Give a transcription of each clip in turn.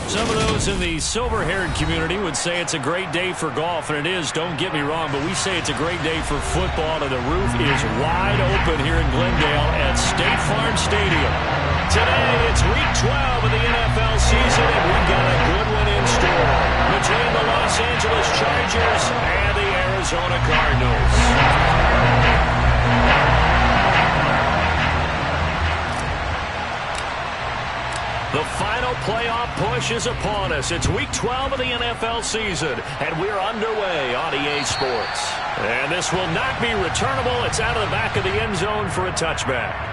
Some of those in the silver-haired community would say it's a great day for golf, and it is, don't get me wrong, but we say it's a great day for football, and the roof is wide open here in Glendale at State Farm Stadium. Today, it's Week 12 of the NFL season, and we've got a good one in store between the Los Angeles Chargers and the Arizona Cardinals. The final playoff push is upon us. It's Week 12 of the NFL season, and we're underway on EA Sports. And this will not be returnable. It's out of the back of the end zone for a touchback.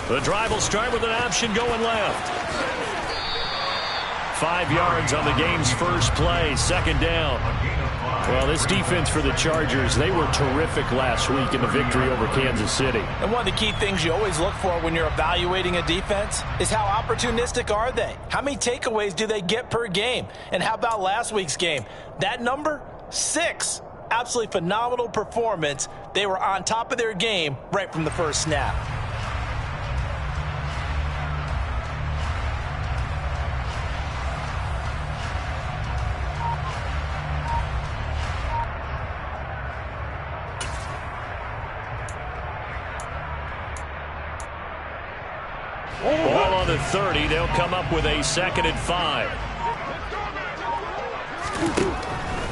The drive will start with an option going left. 5 yards on the game's first play, second down. Well, this defense for the Chargers, they were terrific last week in the victory over Kansas City. And one of the key things you always look for when you're evaluating a defense is how opportunistic are they? How many takeaways do they get per game? And how about last week's game? That number, 6. Absolutely phenomenal performance. They were on top of their game right from the first snap. Ball on the 30. They'll come up with a 2nd and 5.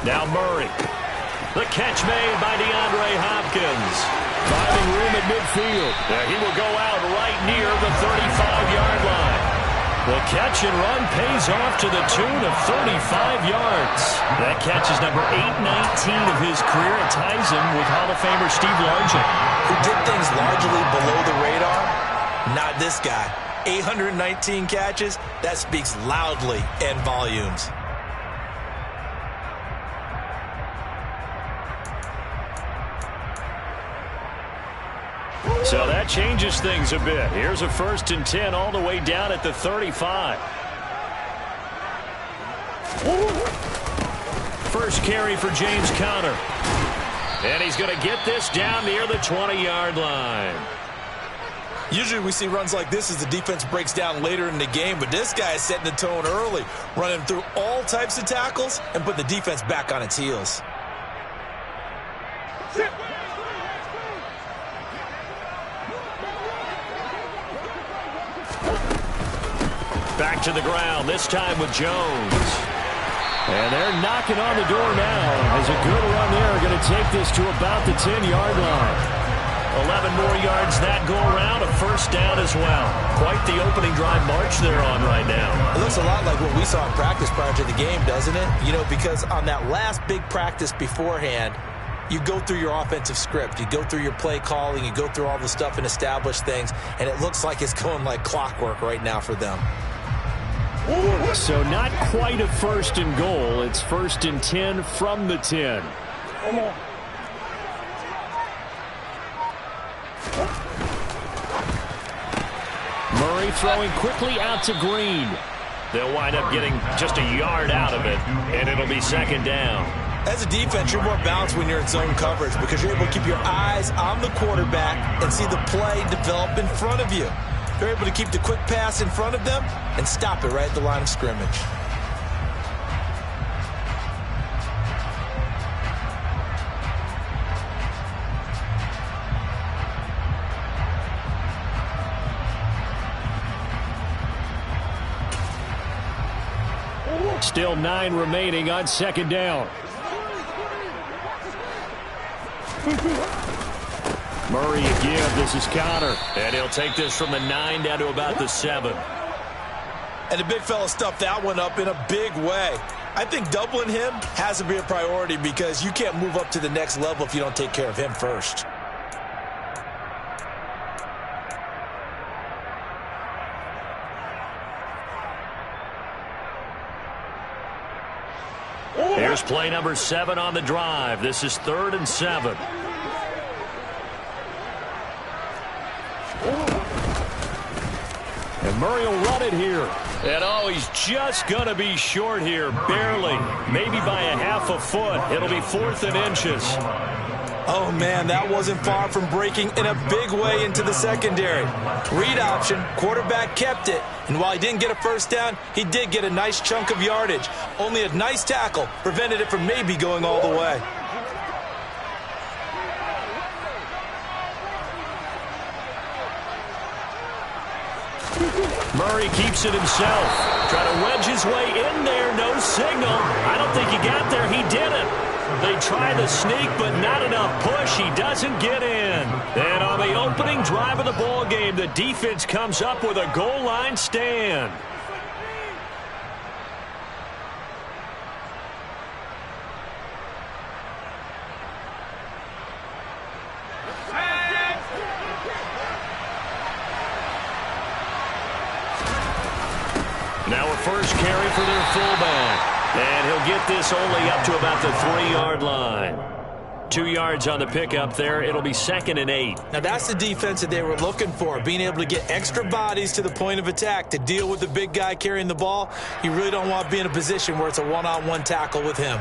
Now Murray. The catch made by DeAndre Hopkins. Finding room at midfield. He will go out right near the 35-yard line. The catch and run pays off to the tune of 35 yards. That catch is number 819 of his career. It ties him with Hall of Famer Steve Largent, who did things largely below the radar. Not this guy. 819 catches, that speaks loudly in volumes. So that changes things a bit. Here's a 1st and 10 all the way down at the 35. First carry for James Conner. And he's going to get this down near the 20-yard line. Usually we see runs like this as the defense breaks down later in the game, but this guy is setting the tone early, running through all types of tackles and putting the defense back on its heels. Back to the ground, this time with Jones. And they're knocking on the door now as a good run there. Going to take this to about the 10-yard line. 11 more yards that go around, a 1st down as well. Quite the opening drive march they're on right now. It looks a lot like what we saw in practice prior to the game, doesn't it? You know, because on that last big practice beforehand, you go through your offensive script. You go through your play calling. You go through all the stuff and establish things. And it looks like it's going like clockwork right now for them. So not quite a 1st and goal. It's 1st and 10 from the 10. Murray throwing quickly out to Green. They'll wind up getting just a yard out of it, and it'll be 2nd down. As a defense, you're more balanced when you're in zone coverage because you're able to keep your eyes on the quarterback and see the play develop in front of you. You're able to keep the quick pass in front of them and stop it right at the line of scrimmage. Still 9 remaining on 2nd down. Murray again. This is Connor. And he'll take this from the 9 down to about the 7. And the big fella stuffed that one up in a big way. I think doubling him has to be a priority because you can't move up to the next level if you don't take care of him first. Here's play number 7 on the drive. This is 3rd and 7. And Murray will run it here. And oh, he's just going to be short here, barely. Maybe by a half a foot. It'll be 4th and inches. Oh, man, that wasn't far from breaking in a big way into the secondary. Read option, quarterback kept it. And while he didn't get a first down, he did get a nice chunk of yardage. Only a nice tackle prevented it from maybe going all the way. Murray keeps it himself. Trying to wedge his way in there. No signal. I don't think he got there. He didn't. They try the sneak, but not enough push. He doesn't get in. And on the opening drive of the ball game, the defense comes up with a goal line stand. Now a first carry for their fullback. And he'll get this only up to about the 3-yard line. 2 yards on the pickup there. It'll be 2nd and 8. Now that's the defense that they were looking for, being able to get extra bodies to the point of attack to deal with the big guy carrying the ball. You really don't want to be in a position where it's a one-on-one tackle with him.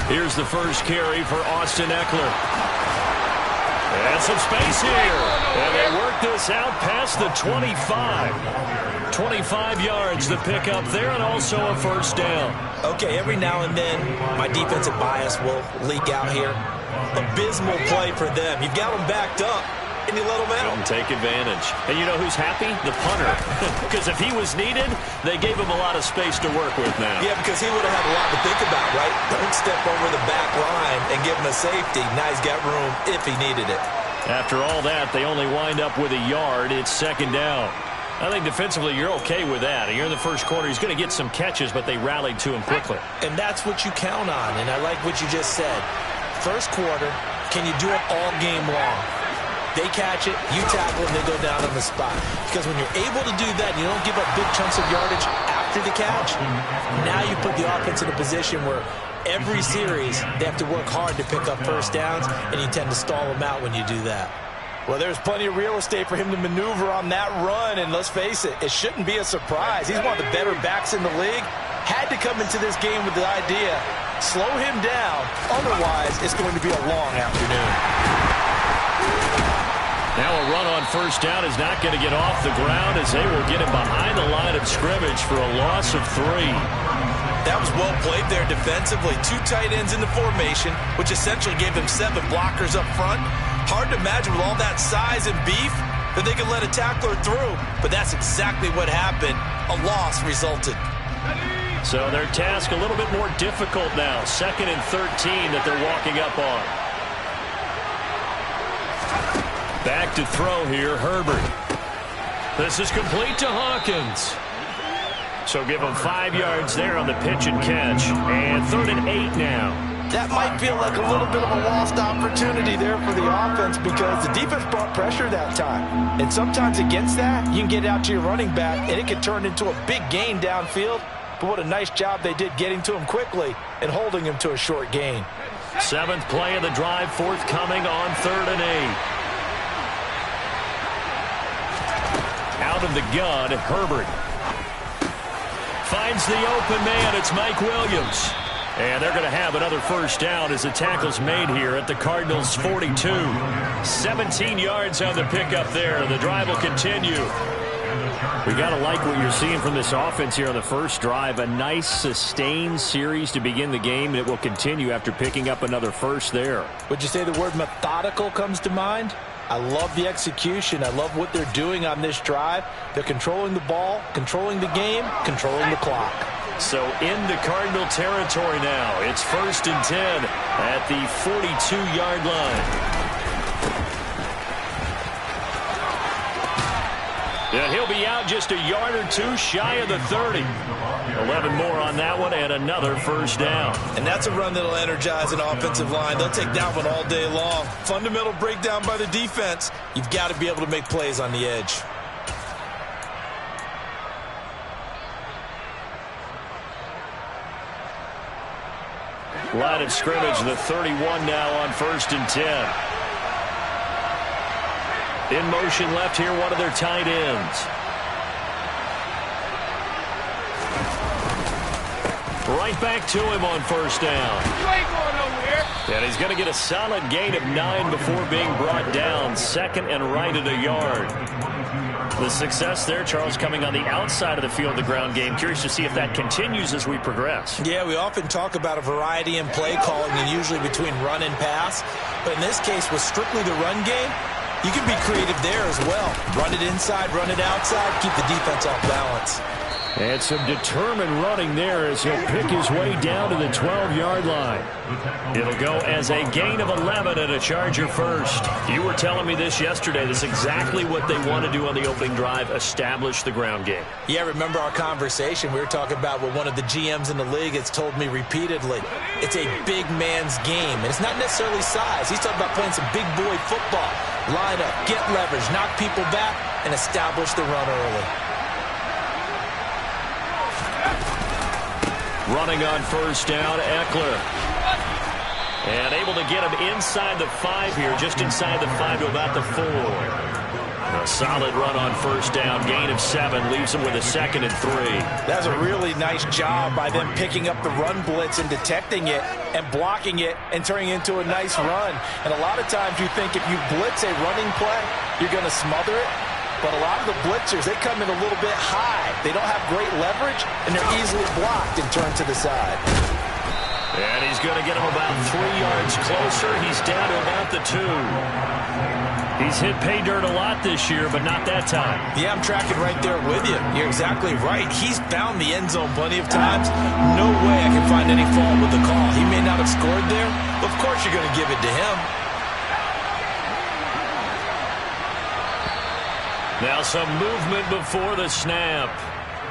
Here's the first carry for Austin Ekeler. And some space here. And they work this out past the 25. 25 yards the pickup there, and also a first down. Okay, every now and then my defensive bias will leak out here. Abysmal play for them. You've got them backed up, and you let them out. Didn't take advantage. And you know who's happy? The punter. Because if he was needed, they gave him a lot of space to work with now. Yeah, because he would have had a lot to think about, right? Don't step over the back line and give him a safety. Now he's got room if he needed it. After all that, they only wind up with a yard. It's 2nd down. I think defensively you're okay with that. You're in the first quarter. He's going to get some catches, but they rallied to him quickly. And that's what you count on, and I like what you just said. First quarter, can you do it all game long? They catch it, you tackle, and they go down on the spot. Because when you're able to do that, you don't give up big chunks of yardage after the catch. Now you put the offense in a position where every series they have to work hard to pick up first downs, and you tend to stall them out when you do that. Well, there's plenty of real estate for him to maneuver on that run, and let's face it, it shouldn't be a surprise. He's one of the better backs in the league. Had to come into this game with the idea, slow him down, otherwise it's going to be a long afternoon. Now a run on first down is not going to get off the ground as they will get him behind the line of scrimmage for a loss of 3. That was well played there defensively. 2 tight ends in the formation, which essentially gave them 7 blockers up front. Hard to imagine with all that size and beef that they could let a tackler through, but that's exactly what happened. A loss resulted. So their task a little bit more difficult now. 2nd and 13 that they're walking up on. Back to throw here, Herbert. This is complete to Hawkins. So give him 5 yards there on the pitch and catch. And 3rd and 8 now. That might feel like a little bit of a lost opportunity there for the offense because the defense brought pressure that time. And sometimes against that, you can get out to your running back, and it can turn into a big gain downfield. But what a nice job they did getting to him quickly and holding him to a short gain. 7th play of the drive forthcoming on 3rd and 8. Out of the gun, Herbert. Finds the open man. It's Mike Williams. And they're going to have another first down as the tackle's made here at the Cardinals' 42. 17 yards on the pickup there. The drive will continue. We got to like what you're seeing from this offense here on the first drive. A nice sustained series to begin the game, and it will continue after picking up another first there. Would you say the word methodical comes to mind? I love the execution. I love what they're doing on this drive. They're controlling the ball, controlling the game, controlling the clock. So into Cardinal territory now. It's 1st and 10 at the 42-yard line. And he'll be out just a yard or two shy of the 30. 11 more on that one and another first down. And that's a run that'll energize an offensive line. They'll take that one all day long. Fundamental breakdown by the defense. You've got to be able to make plays on the edge. Line of scrimmage, the 31 now on 1st and 10. In motion left here, one of their tight ends. Right back to him on first down. And he's going to get a solid gain of 9 before being brought down. 2nd and right at a yard. The success there, Charles, coming on the outside of the field, the ground game. Curious to see if that continues as we progress. Yeah, we often talk about a variety in play calling and usually between run and pass. But in this case, with strictly the run game, you can be creative there as well. Run it inside, run it outside, keep the defense off balance. And some determined running there as he'll pick his way down to the 12-yard line. It'll go as a gain of 11 and a Charger first. You were telling me this yesterday. This is exactly what they want to do on the opening drive, establish the ground game. Yeah, remember our conversation. We were talking about what one of the GMs in the league has told me repeatedly. It's a big man's game, and it's not necessarily size. He's talking about playing some big boy football. Line up, get leverage, knock people back, and establish the run early. Running on first down, Eckler. And able to get him inside the 5 here, just inside the 5 to about the 4. A solid run on first down, gain of 7, leaves him with a 2nd and 3. That's a really nice job by them picking up the run blitz and detecting it and blocking it and turning it into a nice run. And a lot of times you think if you blitz a running play, you're going to smother it. But a lot of the blitzers, they come in a little bit high. They don't have great leverage, and they're easily blocked and turned to the side. And he's going to get him about 3 yards closer. He's down to about the 2. He's hit pay dirt a lot this year, but not that time. Yeah, I'm tracking right there with you. You're exactly right. He's found the end zone plenty of times. No way I can find any fault with the call. He may not have scored there. Of course you're going to give it to him. Now some movement before the snap.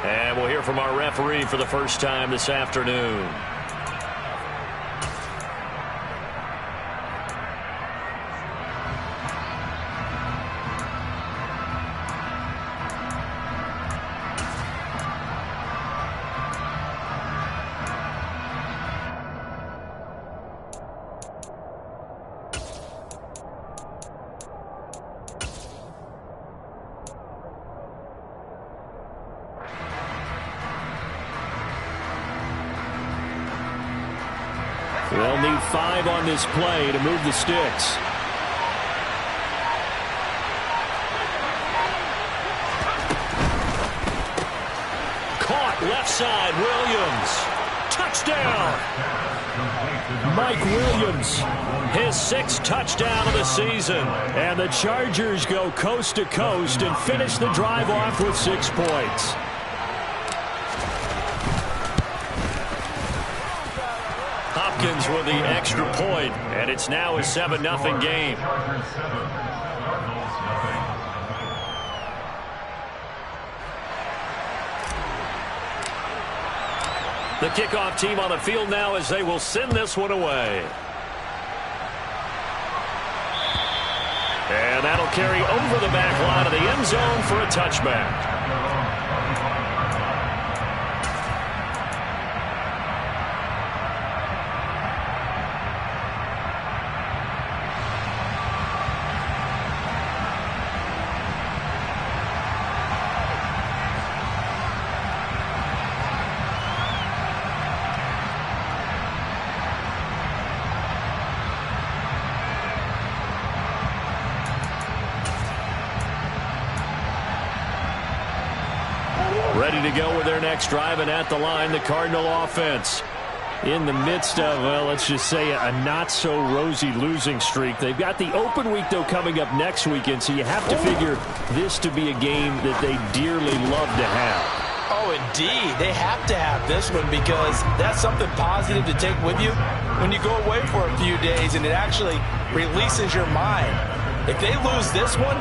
And we'll hear from our referee for the first time this afternoon. They'll need 5 on this play to move the sticks. Caught left side, Williams. Touchdown! Mike Williams, his 6th touchdown of the season. And the Chargers go coast to coast and finish the drive off with 6 points. Hopkins with the extra point, and it's now a 7-0 game. The kickoff team on the field now as they will send this one away. And that'll carry over the back line of the end zone for a touchback. to go with their next drive, and at the line, the Cardinal offense. In the midst of, well, let's just say a not-so-rosy losing streak. They've got the open week, though, coming up next weekend, so you have to figure this to be a game that they dearly love to have. Oh, indeed. They have to have this one because that's something positive to take with you when you go away for a few days, and it actually releases your mind. If they lose this one,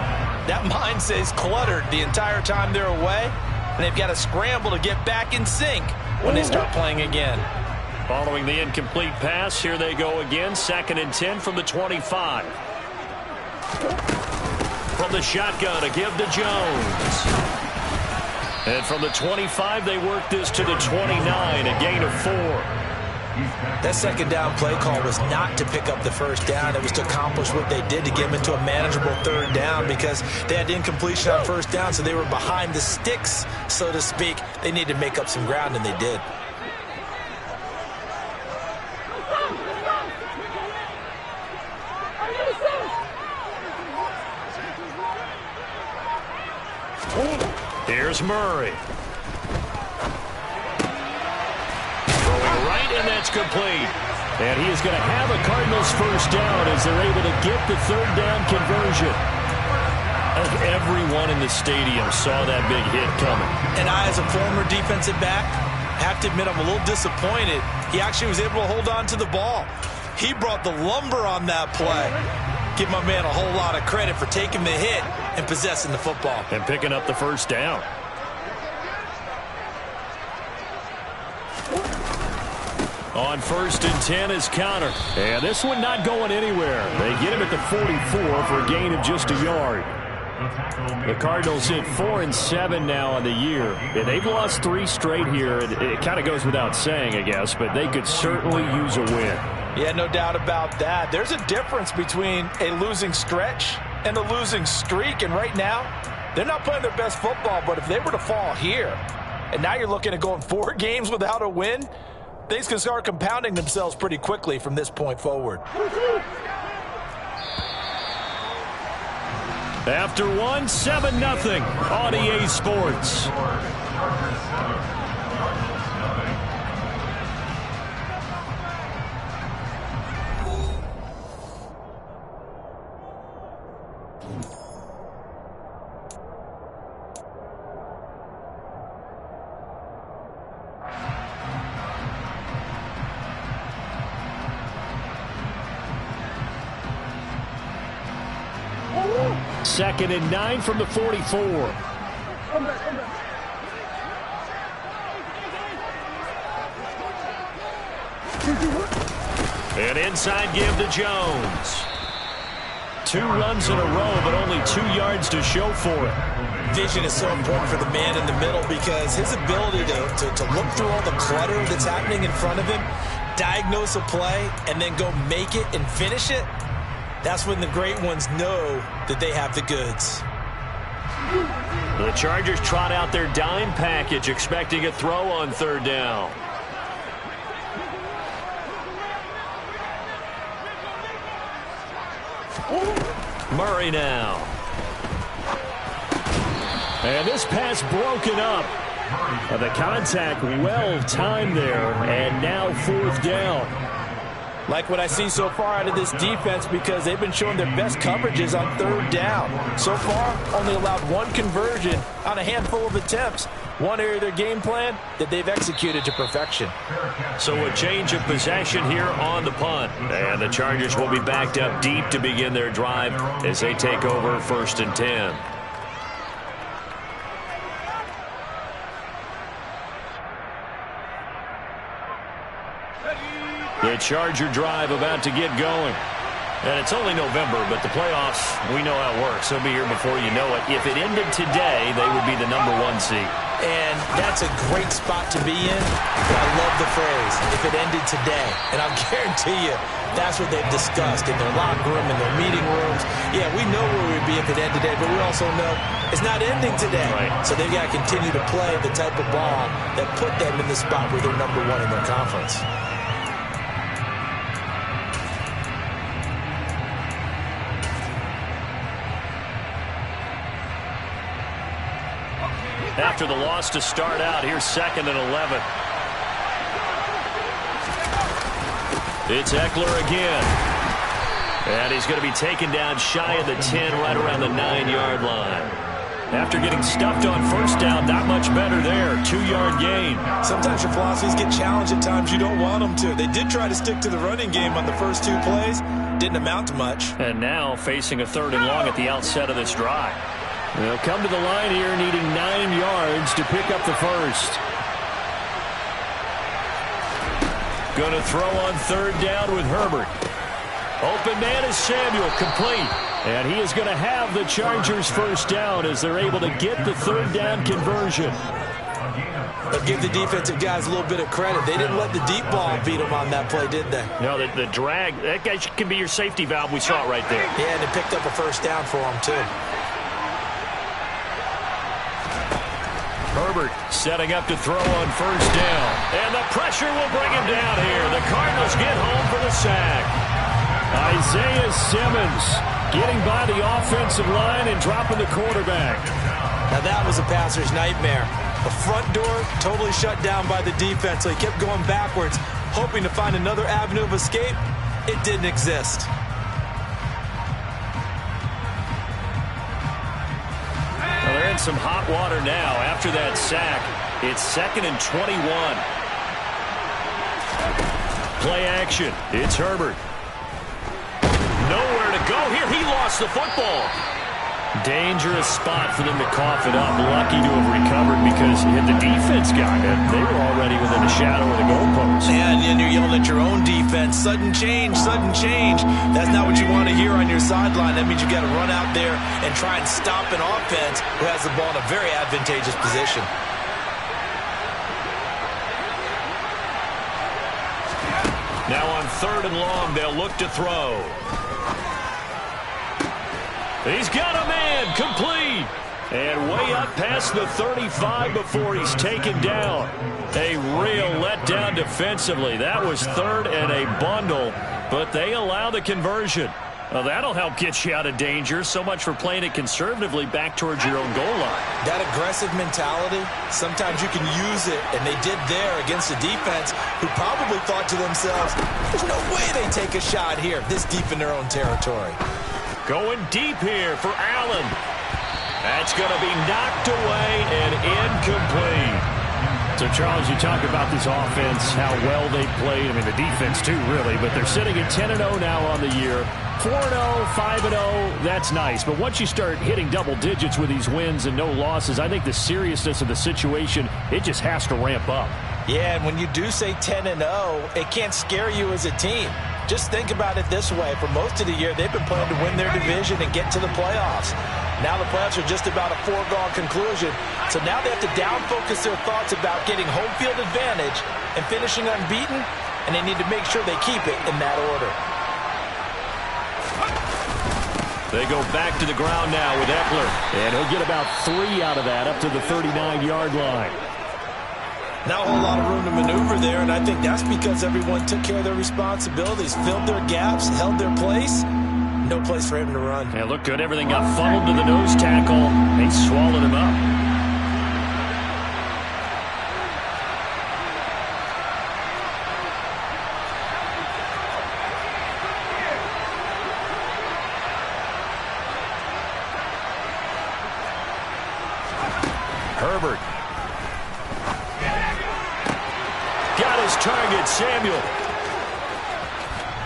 that mind stays cluttered the entire time they're away, and they've got to scramble to get back in sync when they start playing again. Following the incomplete pass, here they go again. 2nd and 10 from the 25. From the shotgun, a give to Jones. And from the 25, they work this to the 29, a gain of 4. That second down play call was not to pick up the first down. It was to accomplish what they did to get them into a manageable 3rd down because they had incompletion on 1st down, so they were behind the sticks, so to speak. They needed to make up some ground, and they did. Here's Murray. Throwing right, and that's complete. And he is going to have a Cardinals first down as they're able to get the 3rd down conversion. I think everyone in the stadium saw that big hit coming. And I, as a former defensive back, have to admit I'm a little disappointed. He actually was able to hold on to the ball. He brought the lumber on that play. Give my man a whole lot of credit for taking the hit and possessing the football. And picking up the first down. On 1st and 10 is Conner. And this one not going anywhere. They get him at the 44 for a gain of just a yard. The Cardinals hit 4 and 7 now on the year. And they've lost 3 straight here. It kind of goes without saying, I guess, but they could certainly use a win. Yeah, no doubt about that. There's a difference between a losing stretch and a losing streak. And right now, they're not playing their best football. But if they were to fall here, and now you're looking at going 4 games without a win, things can start compounding themselves pretty quickly from this point forward. After 1, 7-0 on EA Sports. Second and 9 from the 44. An inside give to Jones. 2 runs in a row, but only 2 yards to show for it. Vision is so important for the man in the middle because his ability to look through all the clutter that's happening in front of him, diagnose a play, and then go make it and finish it, that's when the great ones know that they have the goods. The Chargers trot out their dime package, expecting a throw on 3rd down. Murray now. And this pass broken up. The contact well timed there, and now 4th down. Like what I see so far out of this defense because they've been showing their best coverages on 3rd down. So far, only allowed 1 conversion on a handful of attempts. One area of their game plan that they've executed to perfection. So a change of possession here on the punt. And the Chargers will be backed up deep to begin their drive as they take over 1st and 10. The Charger drive about to get going. And it's only November, but the playoffs, we know how it works. They'll be here before you know it. If it ended today, they would be the #1 seed. And that's a great spot to be in. But I love the phrase, if it ended today. And I'll guarantee you, that's what they've discussed in their locker room, in their meeting rooms. Yeah, we know where we'd be if it ended today, but we also know it's not ending today. Right. So they've got to continue to play the type of ball that put them in the spot where they're #1 in their conference. after the loss to start out. Here's 2nd and 11. It's Ekeler again. And he's going to be taken down shy of the 10, right around the 9-yard line. After getting stuffed on first down, not much better there. 2-yard gain. Sometimes your philosophies get challenged at times you don't want them to. They did try to stick to the running game on the first 2 plays. Didn't amount to much. And now facing a 3rd and long at the outset of this drive. They'll come to the line here needing 9 yards to pick up the first. Going to throw on 3rd down with Herbert. Open man is Samuel, complete. And he is going to have the Chargers first down as they're able to get the 3rd down conversion. But give the defensive guys a little bit of credit. They didn't let the deep ball beat them on that play, did they? No, the drag, that guy can be your safety valve. We saw it right there. Yeah, and they picked up a first down for them, too. Herbert setting up to throw on 1st down. And the pressure will bring him down here. The Cardinals get home for the sack. Isaiah Simmons getting by the offensive line and dropping the quarterback. Now that was a passer's nightmare. The front door totally shut down by the defense, so he kept going backwards, hoping to find another avenue of escape. It didn't exist. Well, they're in some hot water now after that sack. It's 2nd and 21. Play action. It's Herbert. Nowhere to go here. He lost the football. Dangerous spot for them to cough it up. Lucky to have recovered because the defense got it. They were already within the shadow of the goalpost. And you're yelling at your own defense. Sudden change, sudden change. That's not what you want to hear on your sideline. That means you got to run out there and try and stop an offense who has the ball in a very advantageous position. Now on 3rd and long, they'll look to throw. He's got a man, complete. And way up past the 35 before he's taken down. A real letdown defensively. That was 3rd and a bundle, but they allow the conversion. Well, that'll help get you out of danger. So much for playing it conservatively back towards your own goal line. That aggressive mentality, sometimes you can use it, and they did there against a defense who probably thought to themselves, there's no way they take a shot here this deep in their own territory. Going deep here for Allen. That's going to be knocked away and incomplete. So, Charles, you talk about this offense, how well they played. I mean, the defense, too, really. But they're sitting at 10-0 now on the year. 4-0, 5-0, that's nice. But once you start hitting double digits with these wins and no losses, I think the seriousness of the situation, it just has to ramp up. Yeah, and when you do say 10-0, it can't scare you as a team. Just think about it this way. For most of the year, they've been playing to win their division and get to the playoffs. Now the playoffs are just about a foregone conclusion. So now they have to down-focus their thoughts about getting home field advantage and finishing unbeaten, and they need to make sure they keep it in that order. They go back to the ground now with Ekeler, and he'll get about 3 out of that up to the 39-yard line. Not a whole lot of room to maneuver there, and I think that's because everyone took care of their responsibilities, filled their gaps, held their place. No place for him to run. Yeah, looked good. Everything got funneled to the nose tackle. They swallowed him up. Herbert. Got his target, Samuel.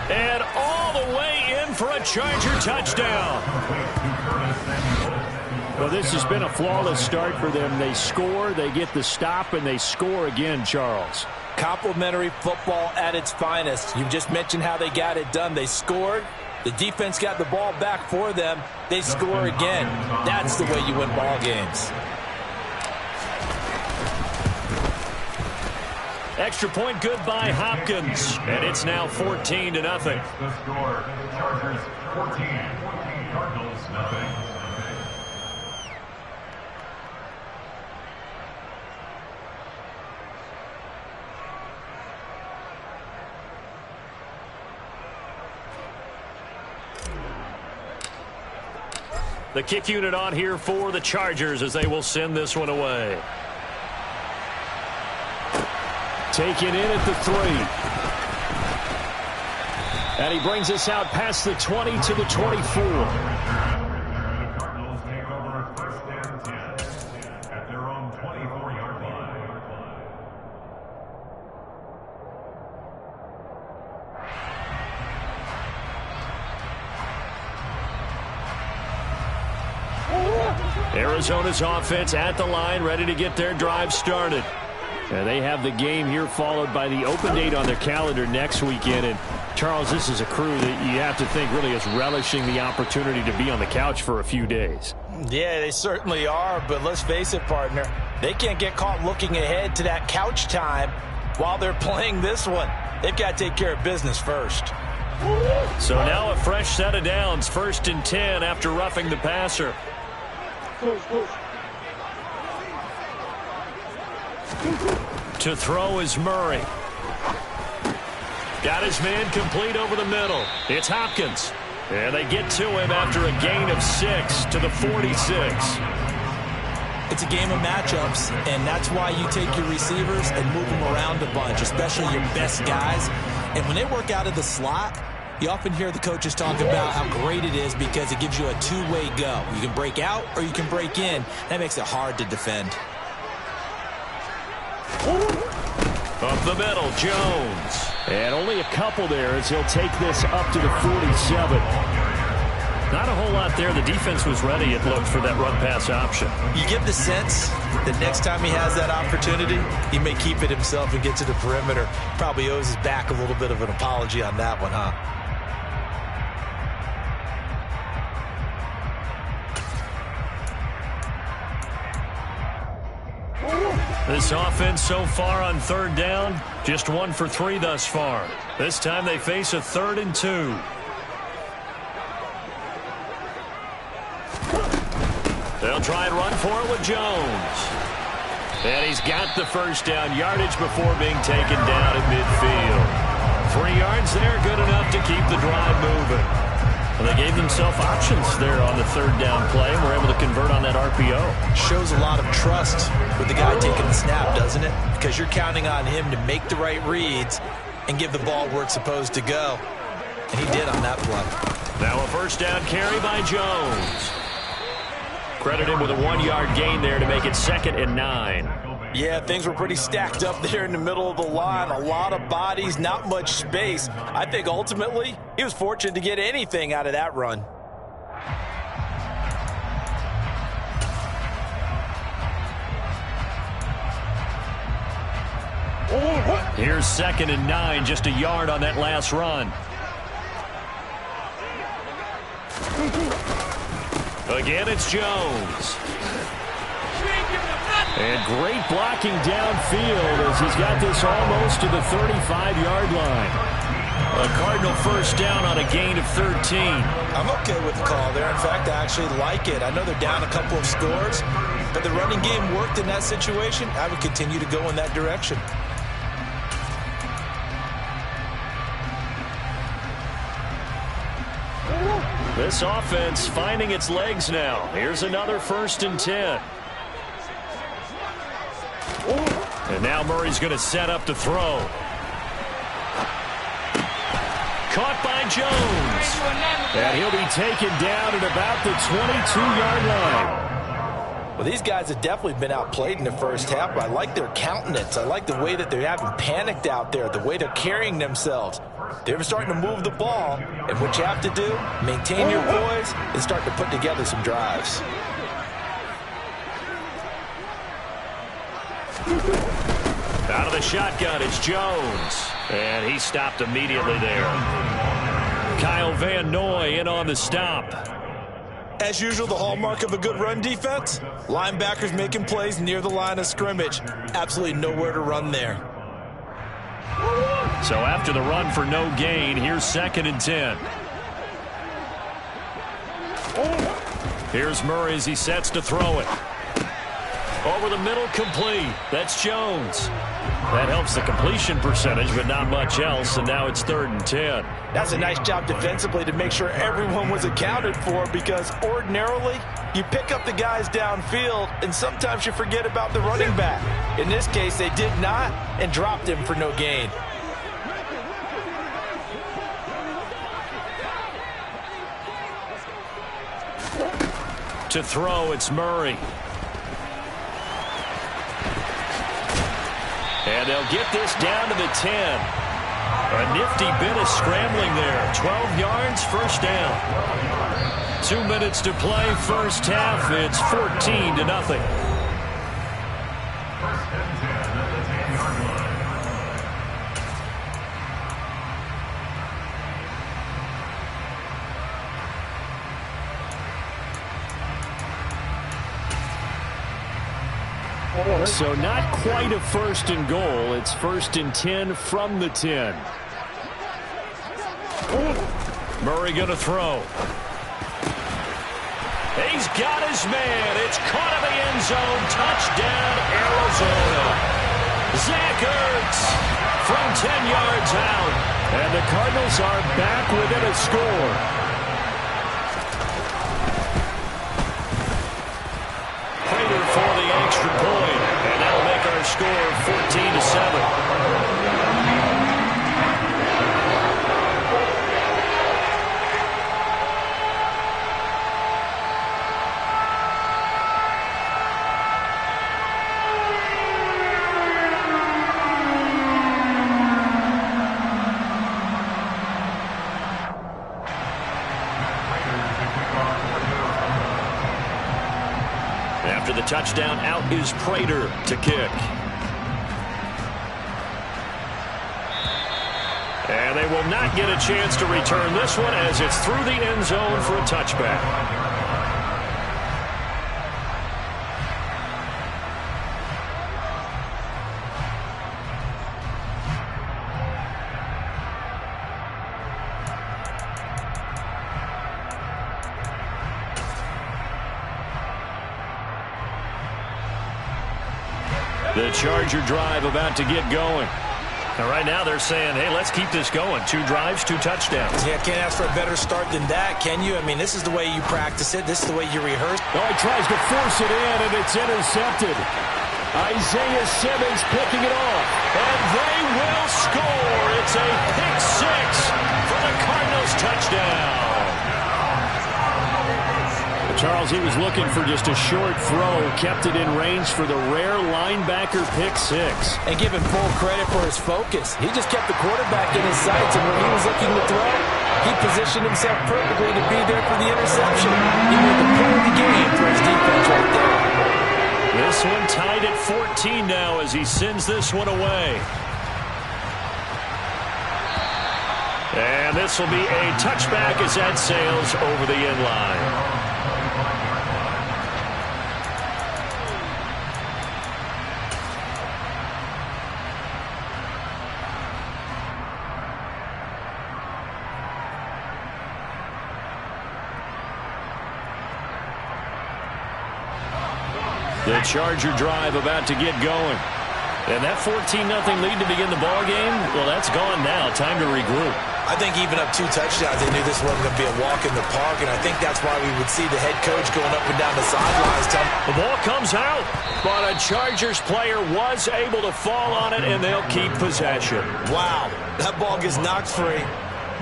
And all the way in for a Charger touchdown. Well, this has been a flawless start for them. They score, they get the stop, and they score again, Charles. Complimentary football at its finest. You just mentioned how they got it done. They scored. The defense got the ball back for them. They score again. That's the way you win ball games. Extra point good by Hopkins, and it's now 14-0. The score, Chargers 14, Cardinals nothing. The kick unit on here for the Chargers as they will send this one away. Taken in at the 3. And he brings us out past the 20 to the 24. Arizona's offense at the line, ready to get their drive started. And they have the game here followed by the open date on their calendar next weekend. And, Charles, this is a crew that you have to think really is relishing the opportunity to be on the couch for a few days. Yeah, they certainly are. But let's face it, partner, they can't get caught looking ahead to that couch time while they're playing this one. They've got to take care of business first. So now a fresh set of downs, 1st and 10 after roughing the passer. To throw is Murray. Got his man complete over the middle. It's Hopkins. And they get to him after a gain of 6 to the 46. It's a game of matchups, and that's why you take your receivers and move them around a bunch, especially your best guys. And when they work out of the slot, you often hear the coaches talk about how great it is because it gives you a two-way go. You can break out or you can break in. That makes it hard to defend. Up the middle, Jones. And only a couple there as he'll take this up to the 47. Not a whole lot there. The defense was ready, it looked, for that run-pass option. You get the sense that next time he has that opportunity, he may keep it himself and get to the perimeter. Probably owes his back a little bit of an apology on that one, huh? This offense so far on 3rd down, just 1 for 3 thus far. This time they face a 3rd and 2. They'll try and run for it with Jones. And he's got the first down yardage before being taken down at midfield. 3 yards there, good enough to keep the drive moving. And they gave themselves options there on the 3rd down play and were able to convert on that RPO. Shows a lot of trust with the guy taking the snap, doesn't it? Because you're counting on him to make the right reads and give the ball where it's supposed to go. And he did on that play. Now a first down carry by Jones. Credit him with a 1-yard gain there to make it 2nd and 9. Yeah, things were pretty stacked up there in the middle of the line. A lot of bodies, not much space. I think ultimately he was fortunate to get anything out of that run. Here's 2nd and 9, just a yard on that last run. Again, it's Jones. And great blocking downfield as he's got this almost to the 35-yard line. A Cardinal first down on a gain of 13. I'm okay with the call there. In fact, I actually like it. I know they're down a couple of scores, but the running game worked in that situation. I would continue to go in that direction. This offense finding its legs now. Here's another 1st and 10. And now Murray's going to set up to throw. Caught by Jones. And he'll be taken down at about the 22-yard line. Well, these guys have definitely been outplayed in the first half, but I like their countenance. I like the way that they're having panicked out there, the way they're carrying themselves. They're starting to move the ball, and what you have to do, maintain your poise and start to put together some drives. Out of the shotgun, it's Jones. And he stopped immediately there. Kyle Van Noy in on the stop. As usual, the hallmark of a good run defense, linebackers making plays near the line of scrimmage. Absolutely nowhere to run there. So after the run for no gain, here's 2nd and 10. Here's Murray as he sets to throw it. Over the middle, complete. That's Jones. That helps the completion percentage, but not much else, and now it's 3rd and 10. That's a nice job defensively to make sure everyone was accounted for, because ordinarily you pick up the guys downfield and sometimes you forget about the running back. In this case, they did not and dropped him for no gain. To throw, it's Murray. And they'll get this down to the 10. A nifty bit of scrambling there. 12 yards, first down. 2 minutes to play, first half. It's 14-0. So not quite a 1st and goal. It's 1st and 10 from the 10. Murray going to throw. He's got his man. It's caught in the end zone. Touchdown, Arizona. Zach Ertz from 10 yards out. And the Cardinals are back within a score. Prater for the extra point. And that'll make our score 14-7. After the touchdown, out is Prater to kick. And they will not get a chance to return this one as it's through the end zone for a touchback. The Charger drive about to get going. And right now they're saying, hey, let's keep this going. 2 drives, 2 touchdowns. Yeah, can't ask for a better start than that, can you? I mean, this is the way you practice it. This is the way you rehearse. Oh, he tries to force it in, and it's intercepted. Isaiah Simmons picking it off. And they will score. It's a pick 6 for the Cardinals touchdown. Charles, he was looking for just a short throw, kept it in range for the rare linebacker pick 6. And give him full credit for his focus. He just kept the quarterback in his sights, and when he was looking to throw, he positioned himself perfectly to be there for the interception. He made the play of the game for his defense right there. This one tied at 14 now as he sends this one away. And this will be a touchback as that sails over the end line. The Charger drive about to get going. And that 14-0 lead to begin the ball game, well, that's gone now. Time to regroup. I think even up 2 touchdowns, they knew this wasn't going to be a walk in the park, and I think that's why we would see the head coach going up and down the sidelines. The ball comes out, but a Chargers player was able to fall on it, and they'll keep possession. Wow, that ball gets knocked free,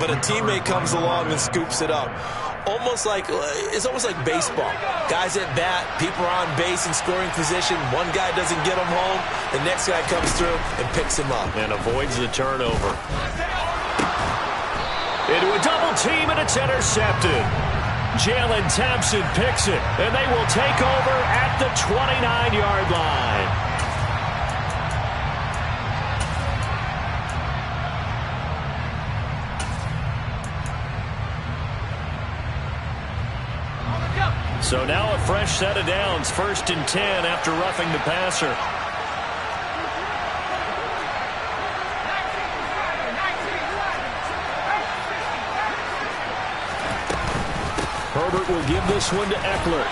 but a teammate comes along and scoops it up. It's almost like baseball. Guys at bat, people are on base in scoring position. One guy doesn't get him home. The next guy comes through and picks him up. And avoids the turnover. Into a double team, and it's intercepted. Jalen Thompson picks it, and they will take over at the 29-yard line. So now a fresh set of downs, 1st and 10 after roughing the passer. Herbert will give this one to Eckler.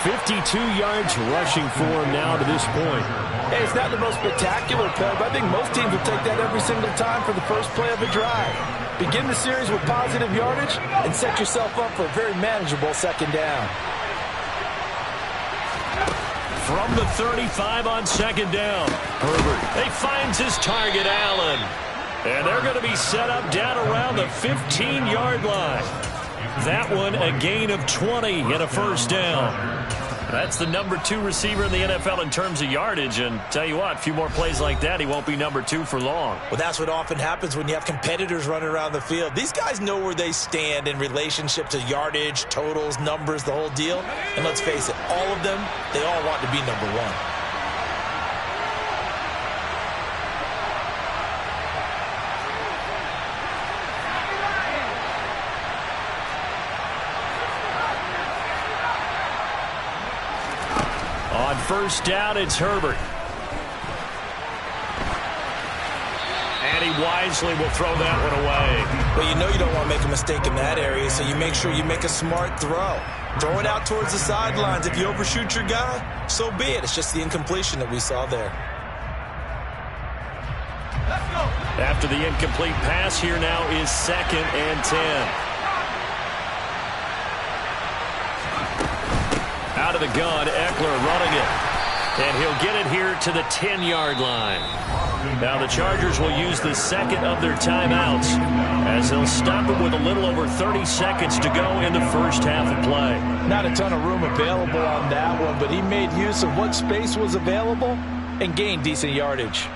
52 yards rushing for him now to this point. Hey, it's not the most spectacular play, but I think most teams will take that every single time for the first play of a drive. Begin the series with positive yardage and set yourself up for a very manageable second down. From the 35 on second down, Herbert. He finds his target, Allen. And they're going to be set up down around the 15-yard line. That one a gain of 20 and a first down. That's the number 2 receiver in the NFL in terms of yardage. And tell you what, a few more plays like that, he won't be number 2 for long. Well, that's what often happens when you have competitors running around the field. These guys know where they stand in relationship to yardage, totals, numbers, the whole deal. And let's face it, all of them, they all want to be number 1. On first down, it's Herbert. And he wisely will throw that one away. Well, you know you don't want to make a mistake in that area, so you make sure you make a smart throw. Throw it out towards the sidelines. If you overshoot your guy, so be it. It's just the incompletion that we saw there. After the incomplete pass, here now is 2nd and 10. Out of the gun, Eckler running it. And he'll get it here to the 10-yard line. Now the Chargers will use the second of their timeouts as they'll stop it with a little over 30 seconds to go in the first half of play. Not a ton of room available on that one, but he made use of what space was available and gained decent yardage.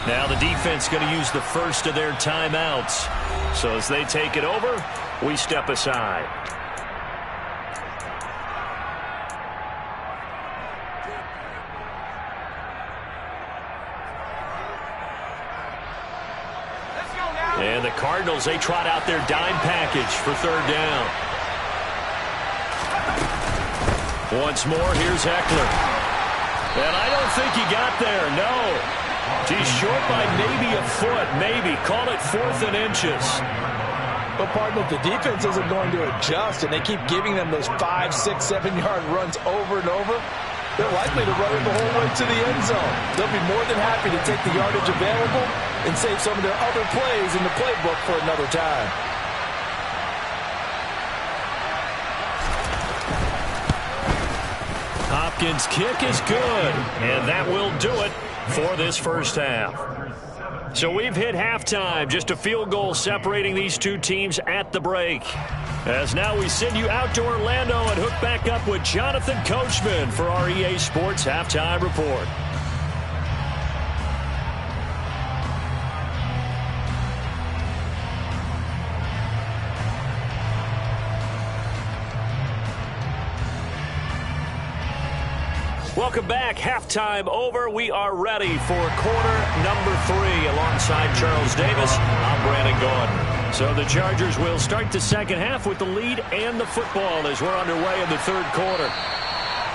Now the defense going to use the first of their timeouts. So as they take it over, we step aside. And the Cardinals, they trot out their dime package for third down. Once more, here's Eckler. And I don't think he got there, no. He's short by maybe a foot, maybe. Call it 4th and inches. But pardon, if the defense isn't going to adjust and they keep giving them those 5, 6, 7-yard runs over and over, they're likely to run it the whole way to the end zone. They'll be more than happy to take the yardage available and save some of their other plays in the playbook for another time. Hopkins' kick is good, and that will do it for this first half. So we've hit halftime, just a field goal separating these two teams at the break. As now we send you out to Orlando and hook back up with Jonathan Coachman for our EA Sports Halftime Report. Welcome back. Halftime over. We are ready for quarter number 3 alongside Charles Davis. I'm Brandon Gaudin. So the Chargers will start the second half with the lead and the football as we're underway in the third quarter.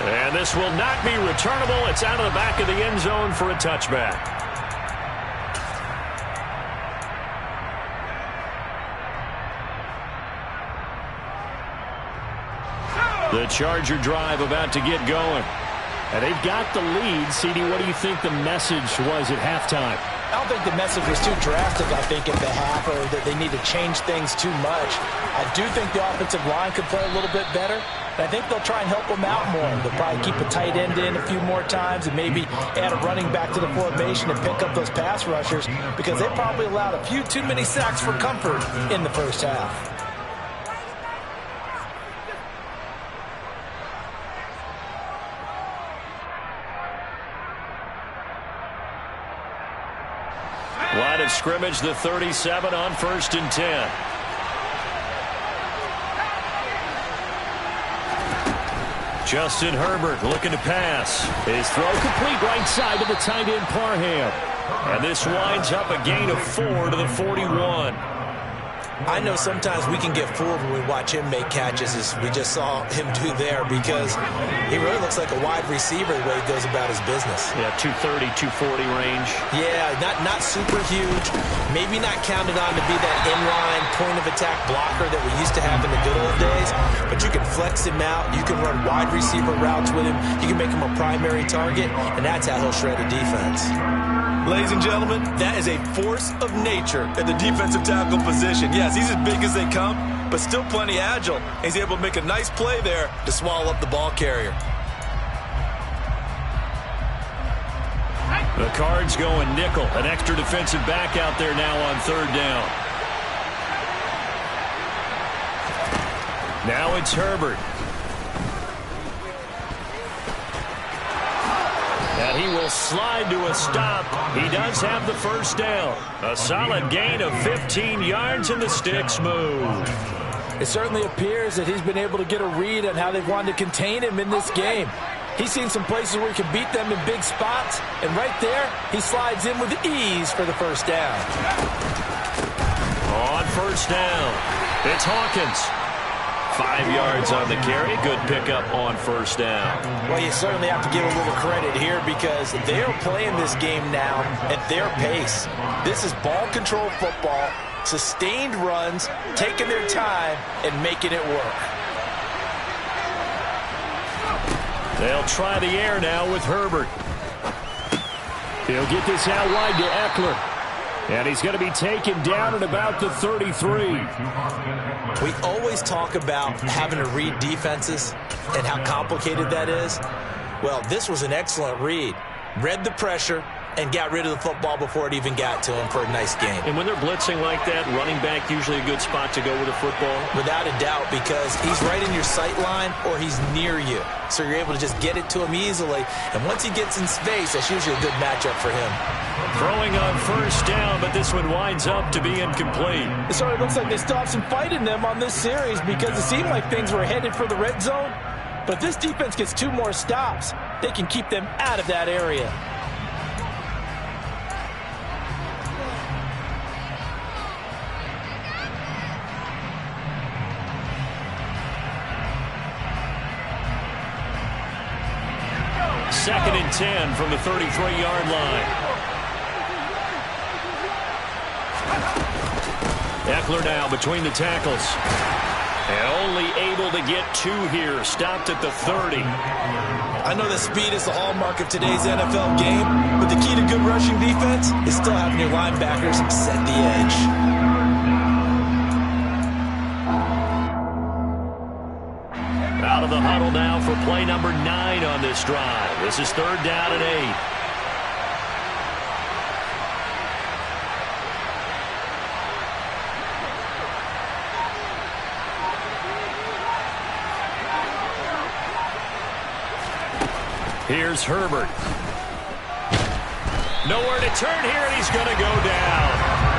And this will not be returnable. It's out of the back of the end zone for a touchback. The Charger drive about to get going. And they've got the lead. CD, what do you think the message was at halftime? I don't think the message was too drastic, I think, at the half, or that they need to change things too much. I do think the offensive line could play a little bit better, and I think they'll try and help them out more. They'll probably keep a tight end in a few more times and maybe add a running back to the formation and pick up those pass rushers because they probably allowed a few too many sacks for comfort in the first half. Line of scrimmage, the 37 on 1st and 10. Justin Herbert looking to pass. His throw complete right side to the tight end Parham. And this winds up a gain of 4 to the 41. I know sometimes we can get fooled when we watch him make catches, as we just saw him do there, because he really looks like a wide receiver the way he goes about his business. Yeah, 230, 240 range. Yeah, not super huge. Maybe not counted on to be that inline point-of-attack blocker that we used to have in the good old days, but you can flex him out. You can run wide receiver routes with him. You can make him a primary target, and that's how he'll shred a defense. Ladies and gentlemen, that is a force of nature at the defensive tackle position. Yes, he's as big as they come, but still plenty agile. He's able to make a nice play there to swallow up the ball carrier. The Cards going nickel. An extra defensive back out there now on third down. Now it's Herbert. And he will slide to a stop. He does have the first down. A solid gain of 15 yards, and the sticks move. It certainly appears that he's been able to get a read on how they've wanted to contain him in this game. He's seen some places where he can beat them in big spots, and right there, he slides in with ease for the first down. On first down, it's Hawkins. 5 yards on the carry. Good pickup on first down. Well, you certainly have to give a little credit here because they're playing this game now at their pace. This is ball control football, sustained runs, taking their time, and making it work. They'll try the air now with Herbert. He'll get this out wide to Eckler. And he's going to be taken down at about the 33. We always talk about having to read defenses and how complicated that is. Well, this was an excellent read. Read the pressure and got rid of the football before it even got to him for a nice game. And when they're blitzing like that, running back usually a good spot to go with a football? Without a doubt, because he's right in your sight line or he's near you. So you're able to just get it to him easily. And once he gets in space, that's usually a good matchup for him. Throwing on first down, but this one winds up to be incomplete. It sort of looks like they still have some fight in them on this series because it seemed like things were headed for the red zone. But if this defense gets 2 more stops, they can keep them out of that area. Second and 10 from the 33-yard line. Eckler now between the tackles. And only able to get 2 here. Stopped at the 30. I know that speed is the hallmark of today's NFL game, but the key to good rushing defense is still having your linebackers set the edge. Out of the huddle now for play number 9 on this drive. This is third down and 8. Here's Herbert. Nowhere to turn here, and he's going to go down.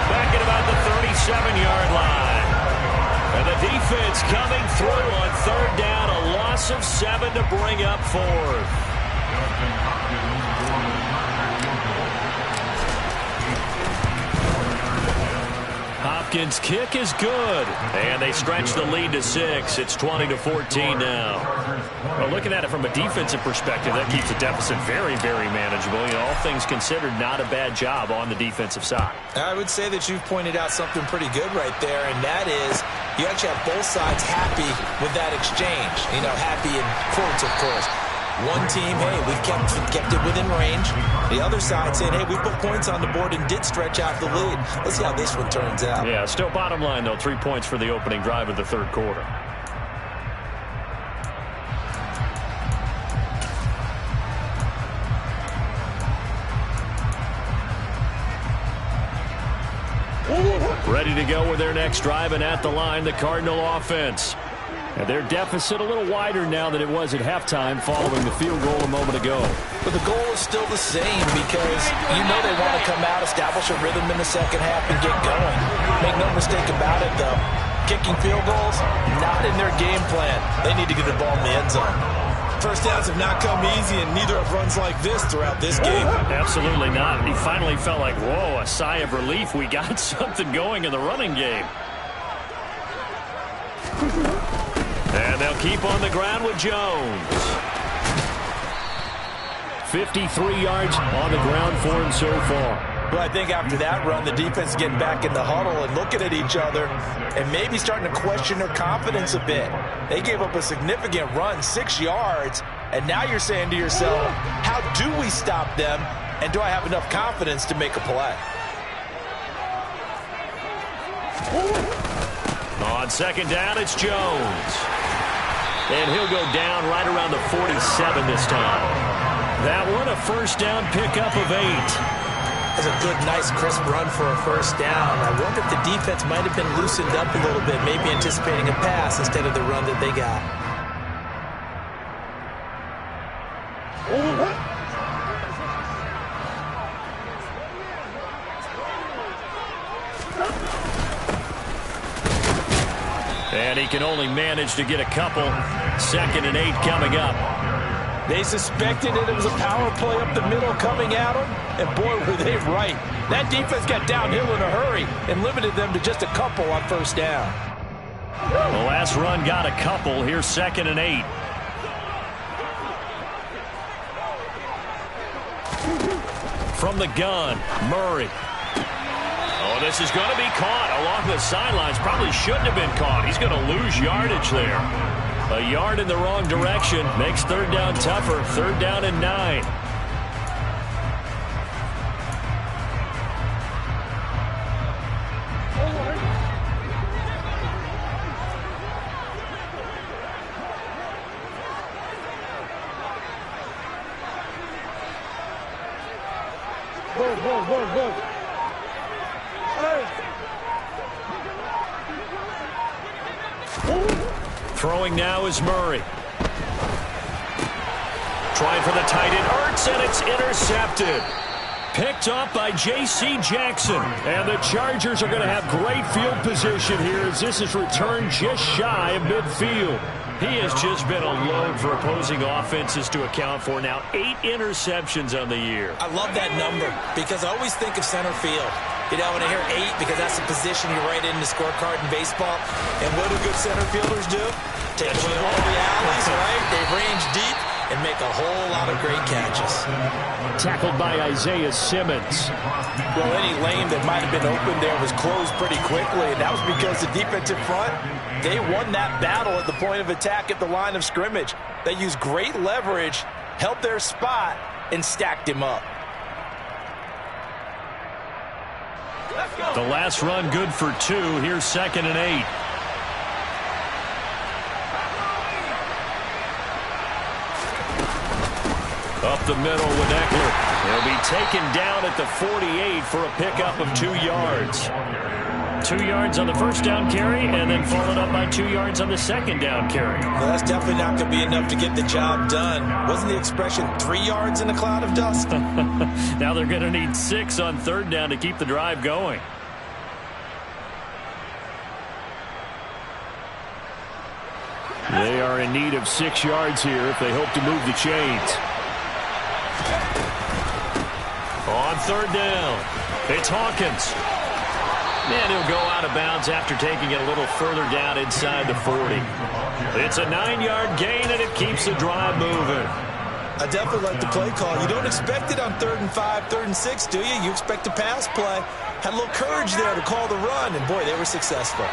Back at about the 37-yard line. And the defense coming through on third down. A loss of 7 to bring up fourth. Hopkins' kick is good. And they stretch the lead to 6. It's 20-14 now. Well, looking at it from a defensive perspective, that keeps the deficit very, very manageable. You know, all things considered, not a bad job on the defensive side. I would say that you've pointed out something pretty good right there, and that is you actually have both sides happy with that exchange. You know, happy in quotes, of course. One team, hey, we've kept it within range. The other side saying, hey, we put points on the board and did stretch out the lead. Let's see how this one turns out. Yeah, still bottom line, though, 3 points for the opening drive of the third quarter. Ready to go with their next drive, and at the line, the Cardinal offense. And their deficit a little wider now than it was at halftime following the field goal a moment ago. But the goal is still the same because you know they want to come out, establish a rhythm in the second half, and get going. Make no mistake about it, though. Kicking field goals, not in their game plan. They need to get the ball in the end zone. First downs have not come easy, and neither have runs like this throughout this game. Absolutely not. He finally felt like, whoa, a sigh of relief. We got something going in the running game. And they'll keep on the ground with Jones. 53 yards on the ground for him so far. Well, I think after that run, the defense is getting back in the huddle and looking at each other and maybe starting to question their confidence a bit. They gave up a significant run, 6 yards, and now you're saying to yourself, how do we stop them, and do I have enough confidence to make a play? On second down, it's Jones. And he'll go down right around the 47 this time. That one, a first down pickup of 8. That's a good, nice, crisp run for a first down. I wonder if the defense might have been loosened up a little bit, maybe anticipating a pass instead of the run that they got. And he can only manage to get a couple. 2nd and 8 coming up. They suspected it was a power play up the middle coming at them, and boy, were they right. That defense got downhill in a hurry and limited them to just a couple on first down. The last run got a couple. Here's 2nd and 8. From the gun, Murray. Oh, this is going to be caught along the sidelines. Probably shouldn't have been caught. He's going to lose yardage there. A yard in the wrong direction makes third down tougher. 3rd down and 9. Throwing now is Murray. Trying for the tight end, Ertz, and it's intercepted. Picked up by J.C. Jackson. And the Chargers are going to have great field position here as this is returned just shy of midfield. He has just been a load for opposing offenses to account for. Now 8 interceptions on the year. I love that number because I always think of center field. You know, when I hear 8, because that's the position you write in the scorecard in baseball. And what do good center fielders do? Take away all the alleys, right? They range deep and make a whole lot of great catches. Tackled by Isaiah Simmons. Well, any lane that might have been open there was closed pretty quickly, and that was because the defensive front, they won that battle at the point of attack at the line of scrimmage. They used great leverage, held their spot, and stacked him up. The last run good for 2. Here's 2nd and 8. Up the middle with Eckler. He'll be taken down at the 48 for a pickup of 2 yards. 2 yards on the first down carry and then followed up by 2 yards on the second down carry. Well, that's definitely not going to be enough to get the job done. Wasn't the expression 3 yards in a cloud of dust? Now they're going to need 6 on 3rd down to keep the drive going. They are in need of 6 yards here if they hope to move the chains. On 3rd down, it's Hawkins. And he'll go out of bounds after taking it a little further down inside the 40. It's a 9-yard gain, and it keeps the drive moving. I definitely like the play call. You don't expect it on 3rd and 5, 3rd and 6, do you? You expect a pass play. Had a little courage there to call the run, and boy, they were successful.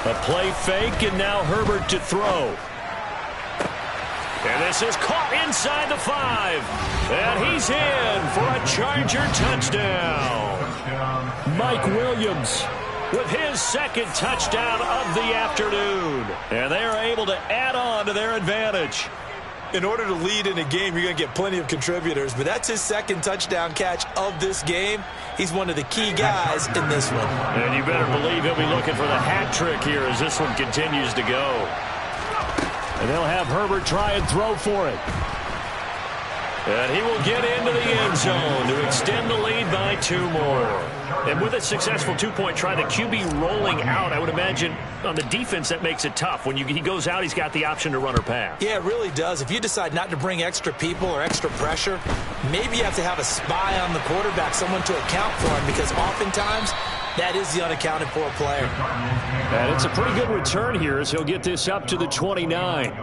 A play fake, and now Herbert to throw. And this is caught inside the 5. And he's in for a Charger touchdown. Mike Williams with his 2nd touchdown of the afternoon. And they are able to add on to their advantage. In order to lead in a game, you're going to get plenty of contributors, but that's his 2nd touchdown catch of this game. He's one of the key guys in this one. And you better believe he'll be looking for the hat trick here as this one continues to go. And they'll have Herbert try and throw for it. And he will get into the end zone to extend the lead by 2 more. And with a successful 2-point try, the QB rolling out, I would imagine on the defense that makes it tough. When he goes out, he's got the option to run or pass. Yeah, it really does. If you decide not to bring extra people or extra pressure, maybe you have to have a spy on the quarterback, someone to account for him, because oftentimes that is the unaccounted for player. And it's a pretty good return here as he'll get this up to the 29.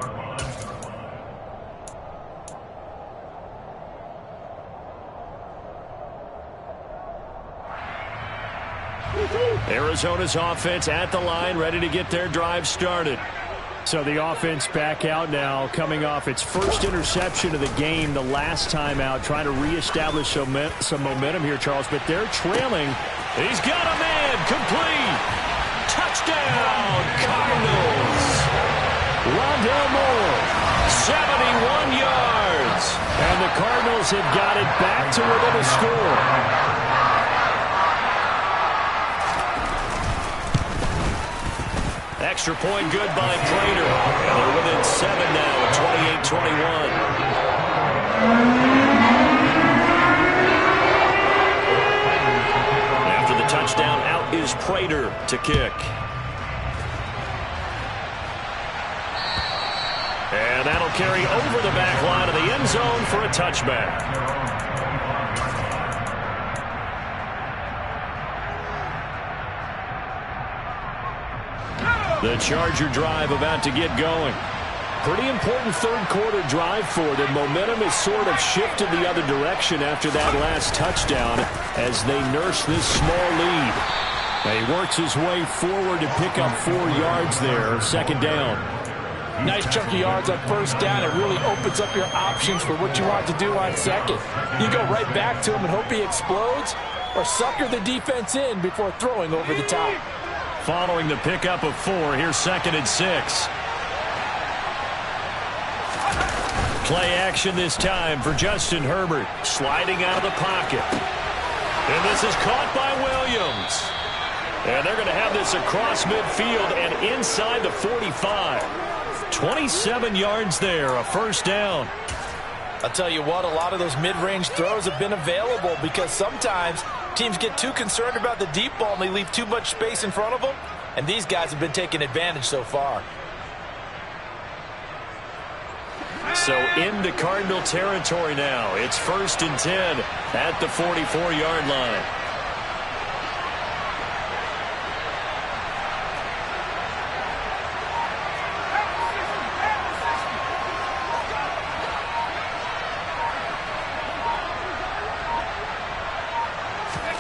Arizona's offense at the line, ready to get their drive started. So the offense back out now, coming off its first interception of the game the last time out, trying to reestablish some momentum here, Charles. But they're trailing. He's got a man, complete. Touchdown, Cardinals. Rondale Moore, 71 yards. And the Cardinals have got it back to within a score. Extra point good by Prater. And they're within 7 now at 28-21. After the touchdown, out is Prater to kick. And that'll carry over the back line of the end zone for a touchback. The Charger drive about to get going. Pretty important third-quarter drive for them. Momentum has sort of shifted the other direction after that last touchdown as they nurse this small lead. He works his way forward to pick up 4 yards there, second down. Nice chunk of yards on first down. It really opens up your options for what you want to do on second. You go right back to him and hope he explodes, or sucker the defense in before throwing over the top. Following the pickup of 4, here's 2nd and 6. Play action this time for Justin Herbert, sliding out of the pocket. And this is caught by Williams. And they're going to have this across midfield and inside the 45. 27 yards there, a first down. I'll tell you what, a lot of those mid-range throws have been available because sometimes teams get too concerned about the deep ball and they leave too much space in front of them, and these guys have been taking advantage so far. So into Cardinal territory now. It's 1st and 10 at the 44-yard line.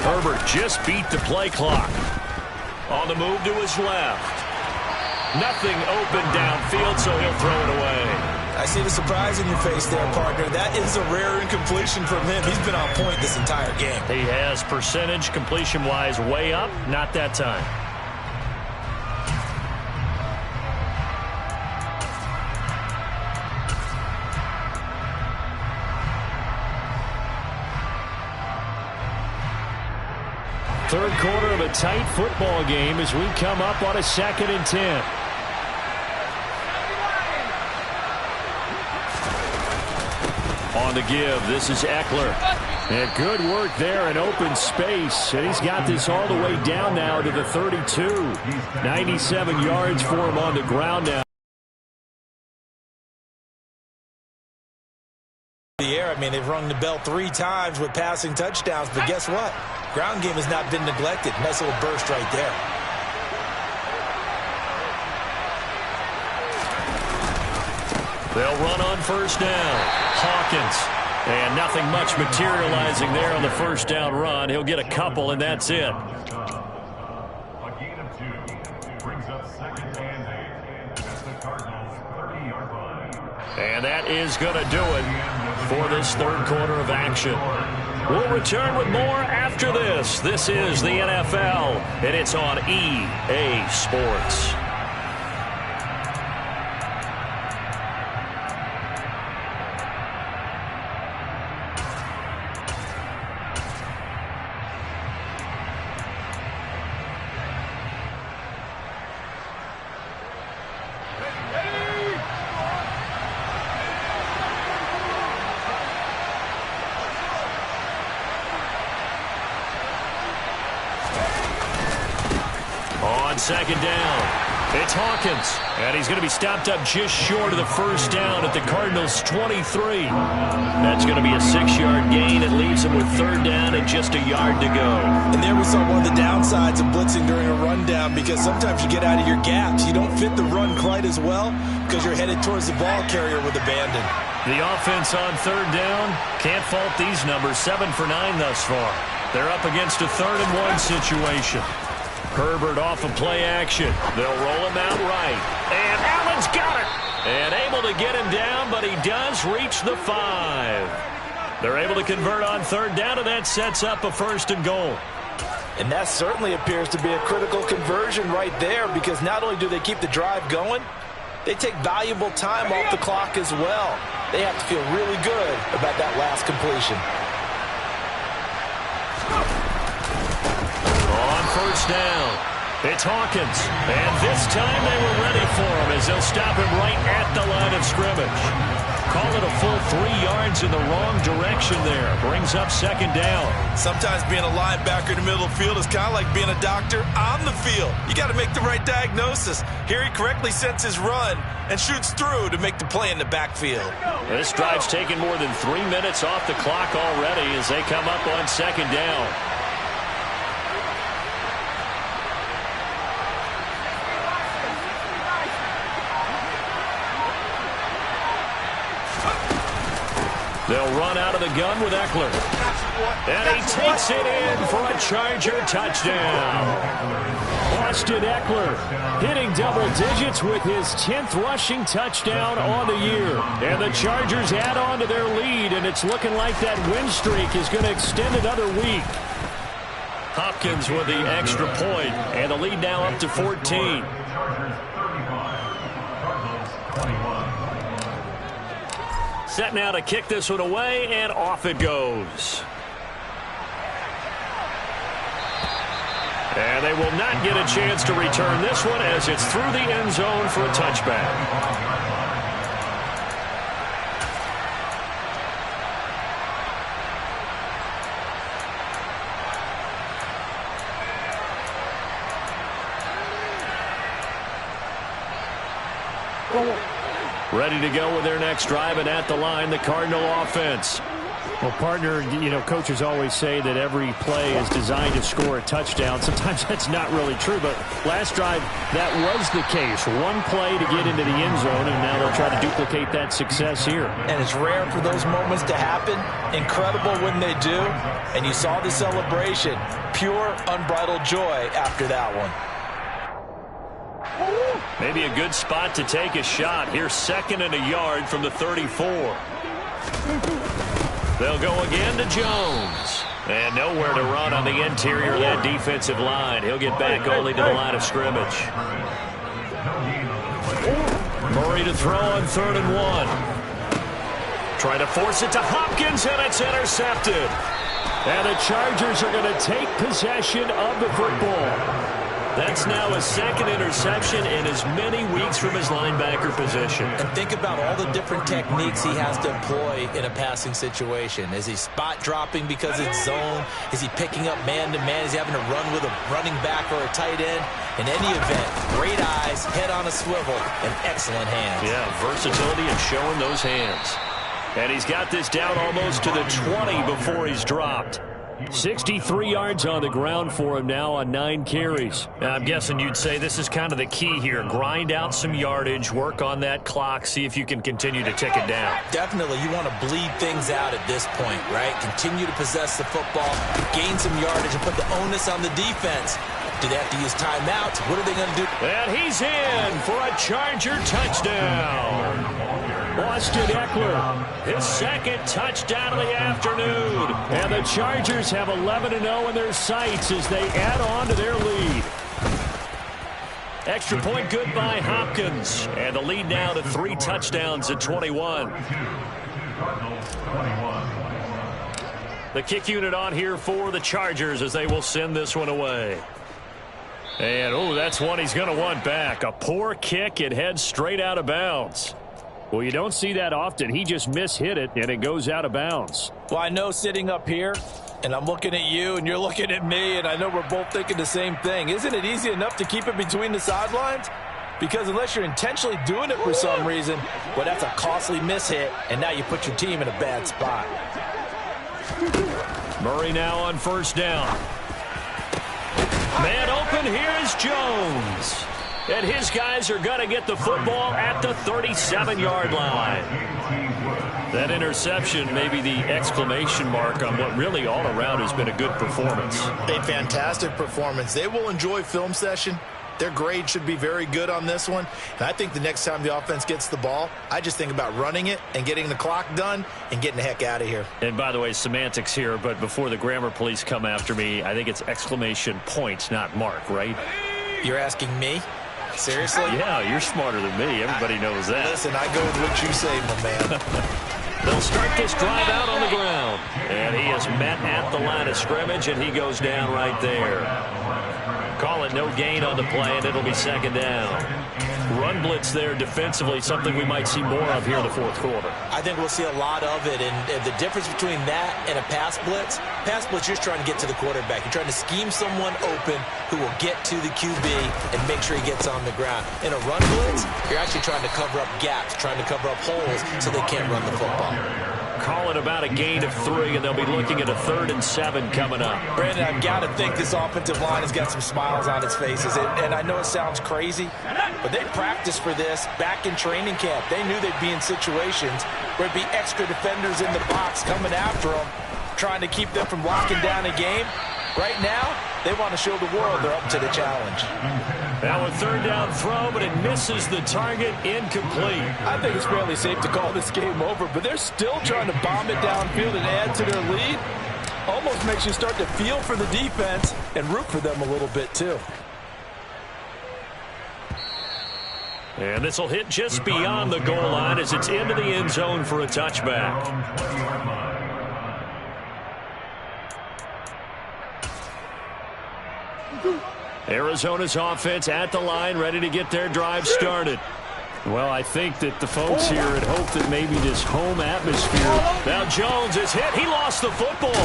Herbert just beat the play clock. On the move to his left. Nothing open downfield, so he'll throw it away. I see the surprise in your face there, partner. That is a rare incompletion from him. He's been on point this entire game. He has percentage completion-wise way up. Not that time. Third quarter of a tight football game as we come up on a 2nd and 10. On the give, this is Eckler. And good work there in open space. And he's got this all the way down now to the 32. 97 yards for him on the ground now. I mean, they've rung the bell 3 times with passing touchdowns, but guess what? Ground game has not been neglected. Nice little burst right there. They'll run on first down. Hawkins. And nothing much materializing there on the first down run. He'll get a couple, and that's it. A gain of 2 brings up 2nd and 8 at the Cardinals' 30-yard line. And that is going to do it for this third quarter of action. We'll return with more after this. This is the NFL, and it's on EA Sports. second down. It's Hawkins, and he's going to be stopped up just short of the first down at the Cardinals' 23. That's going to be a 6-yard gain. It leaves them with third down and just a yard to go. And there we saw one of the downsides of blitzing during a rundown, because sometimes you get out of your gaps. You don't fit the run quite as well because you're headed towards the ball carrier with abandon. The offense on third down, can't fault these numbers. 7 for 9 thus far. They're up against a 3rd-and-1 situation. Herbert off of play action. They'll roll him out right. And Allen's got it. And able to get him down, but he does reach the 5. They're able to convert on third down, and that sets up a 1st and goal. And that certainly appears to be a critical conversion right there, because not only do they keep the drive going, they take valuable time off the clock as well. They have to feel really good about that last completion. On first down, it's Hawkins. And this time they were ready for him as they'll stop him right at the line of scrimmage. Call it a full 3 yards in the wrong direction there. Brings up second down. Sometimes being a linebacker in the middle of the field is kind of like being a doctor on the field. You got to make the right diagnosis. Here he correctly sets his run and shoots through to make the play in the backfield. This drive's taken more than 3 minutes off the clock already as they come up on second down. They'll run out of the gun with Eckler. And he takes it in for a Charger touchdown. Austin Eckler hitting double digits with his 10th rushing touchdown on the year. And the Chargers add on to their lead, and it's looking like that win streak is going to extend another week. Hopkins with the extra point, and the lead now up to 14. Set now to kick this one away, and off it goes. And they will not get a chance to return this one as it's through the end zone for a touchback. Ready to go with their next drive, and at the line, the Cardinal offense. Well, partner, coaches always say that every play is designed to score a touchdown. Sometimes that's not really true, but last drive, that was the case. One play to get into the end zone, and now they'll try to duplicate that success here. And it's rare for those moments to happen. Incredible when they do. And you saw the celebration. Pure, unbridled joy after that one. Maybe a good spot to take a shot. Here's 2nd and a yard from the 34. They'll go again to Jones. And nowhere to run on the interior of that defensive line. He'll get back only to the line of scrimmage. Murray to throw on 3rd and 1. Try to force it to Hopkins, and it's intercepted. And the Chargers are going to take possession of the football. That's now a 2nd interception in as many weeks from his linebacker position. And think about all the different techniques he has to employ in a passing situation. Is he spot dropping because it's zone? Is he picking up man-to-man? Is he having to run with a running back or a tight end? In any event, great eyes, head on a swivel, and excellent hands. Yeah, versatility and showing those hands. And he's got this down almost to the 20 before he's dropped. 63 yards on the ground for him now on 9 carries. I'm guessing you'd say this is kind of the key here. Grind out some yardage, work on that clock, see if you can continue to tick it down. Definitely, you want to bleed things out at this point, right? Continue to possess the football, gain some yardage, and put the onus on the defense. Do they have to use timeouts? What are they going to do? And he's in for a Charger touchdown. Austin Eckler, his 2nd touchdown of the afternoon. And the Chargers have 11-0 in their sights as they add on to their lead. Extra point good by Hopkins. And the lead now to 3 touchdowns at 21. The kick unit on here for the Chargers as they will send this one away. And, that's one he's going to want back. A poor kick. It heads straight out of bounds. Well, you don't see that often. He just mishit it, and it goes out of bounds. Well, I know sitting up here, And I'm looking at you, and you're looking at me, and I know we're both thinking the same thing. Isn't it easy enough to keep it between the sidelines? Because unless you're intentionally doing it for some reason, well, that's a costly mishit, and now you put your team in a bad spot. Murray now on first down. Man open, here's Jones. And his guys are going to get the football at the 37-yard line. That interception may be the exclamation mark on what really all around has been a good performance. A fantastic performance. They will enjoy film session. Their grade should be very good on this one. And I think the next time the offense gets the ball, I just think about running it and getting the clock done and getting the heck out of here. And by the way, semantics here, but before the grammar police come after me, I think it's exclamation point, not mark, right? You're asking me? Seriously? Yeah, you're smarter than me. Everybody knows that. Listen, I go with what you say, my man. They'll start this drive out on the ground. And he is met at the line of scrimmage, and he goes down right there. Call it no gain on the play, and it'll be second down. Run blitz there defensively, something we might see more of here in the fourth quarter. I think we'll see a lot of it, and the difference between that and a pass blitz, you're just trying to get to the quarterback. You're trying to scheme someone open who will get to the QB and make sure he gets on the ground. In a run blitz, you're actually trying to cover up gaps, trying to cover up holes so they can't run the football. Call it about a gain of 3, and they'll be looking at a 3rd and 7 coming up. Brandon, I've got to think this offensive line has got some smiles on its faces, and I know it sounds crazy, but they practiced for this back in training camp. They knew they'd be in situations where there'd be extra defenders in the box coming after them, trying to keep them from locking down a game. Right now, they want to show the world they're up to the challenge. Now a 3rd down throw, but it misses the target, incomplete. I think it's fairly safe to call this game over, but they're still trying to bomb it downfield and add to their lead. Almost makes you start to feel for the defense and root for them a little bit too. And this will hit just beyond the goal line as it's into the end zone for a touchback. Arizona's offense at the line, ready to get their drive started. Well, I think that the folks here had hoped that maybe this home atmosphere. Now Jones is hit. He lost the football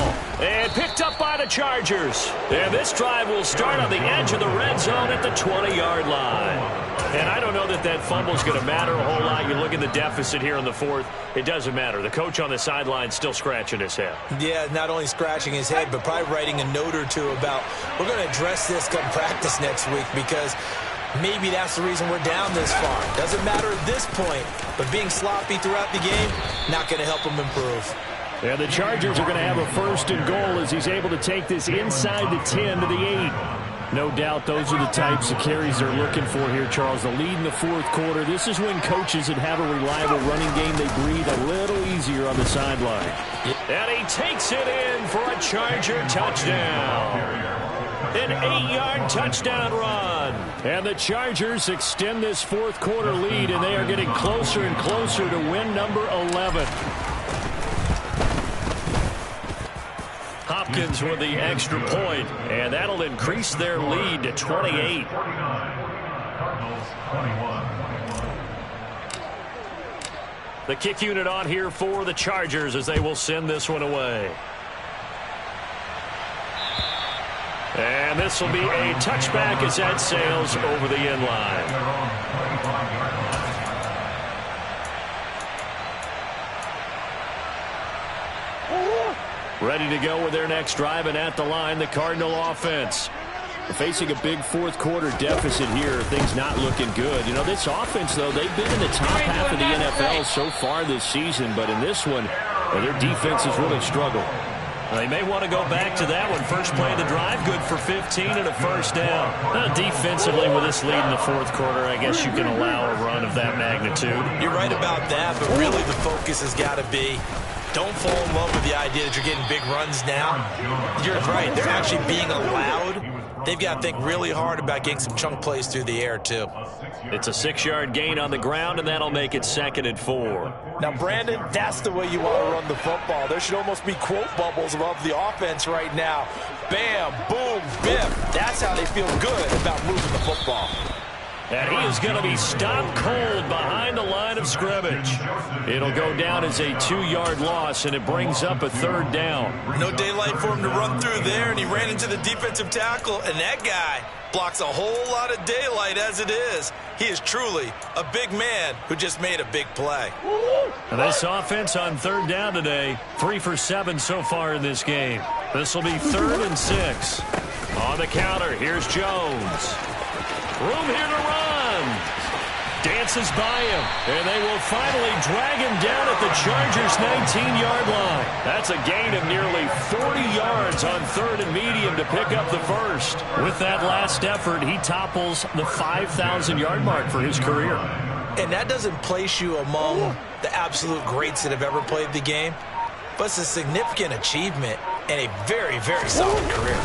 and picked up by the Chargers. And this drive will start on the edge of the red zone at the 20-yard line. And I don't know that that fumble is going to matter a whole lot. You look at the deficit here in the 4th. It doesn't matter. The coach on the sideline still scratching his head. Yeah, not only scratching his head, but probably writing a note or two about, we're going to address this come practice next week because maybe that's the reason we're down this far. Doesn't matter at this point, but being sloppy throughout the game, not going to help him improve. And the Chargers are going to have a 1st and goal as he's able to take this inside the 10 to the 8. No doubt those are the types of carries they're looking for here, Charles. The lead in the 4th quarter. This is when coaches that have a reliable running game, they breathe a little easier on the sideline. And he takes it in for a Charger touchdown. An 8-yard touchdown run. And the Chargers extend this 4th quarter lead, and they are getting closer and closer to win number 11. Hopkins with the extra point, and that'll increase their lead to 28. The kick unit on here for the Chargers as they will send this one away. And this will be a touchback as that sails over the end line. Ready to go with their next drive, and at the line, the Cardinal offense. We're facing a big 4th quarter deficit here. Things not looking good. You know, this offense, though, they've been in the top half of the NFL so far this season, but in this one, their defense has really struggled. They may want to go back to that one. First play of the drive, good for 15 and a 1st down. Defensively, with this lead in the 4th quarter, I guess you can allow a run of that magnitude. You're right about that, but really the focus has got to be, don't fall in love with the idea that you're getting big runs now. You're right. They're actually being allowed. They've got to think really hard about getting some chunk plays through the air, too. It's a 6-yard gain on the ground, and that'll make it 2nd and 4. Now, Brandon, that's the way you want to run the football. There should almost be quote bubbles above the offense right now. Bam, boom, biff. That's how they feel good about moving the football. And he is going to be stopped cold behind the line of of scrimmage. It'll go down as a 2-yard loss, and it brings up a 3rd down. No daylight for him to run through there, and he ran into the defensive tackle, and that guy blocks a whole lot of daylight as it is. He is truly a big man who just made a big play. And this offense on 3rd down today, 3 for 7 so far in this game. This will be 3rd and 6. On the counter, here's Jones. Room here to run. Dances by him, and they will finally drag him down at the Chargers' 19-yard line. That's a gain of nearly 40 yards on 3rd and medium to pick up the first. With that last effort, he topples the 5,000-yard mark for his career. And that doesn't place you among the absolute greats that have ever played the game, but it's a significant achievement and a very, very solid career.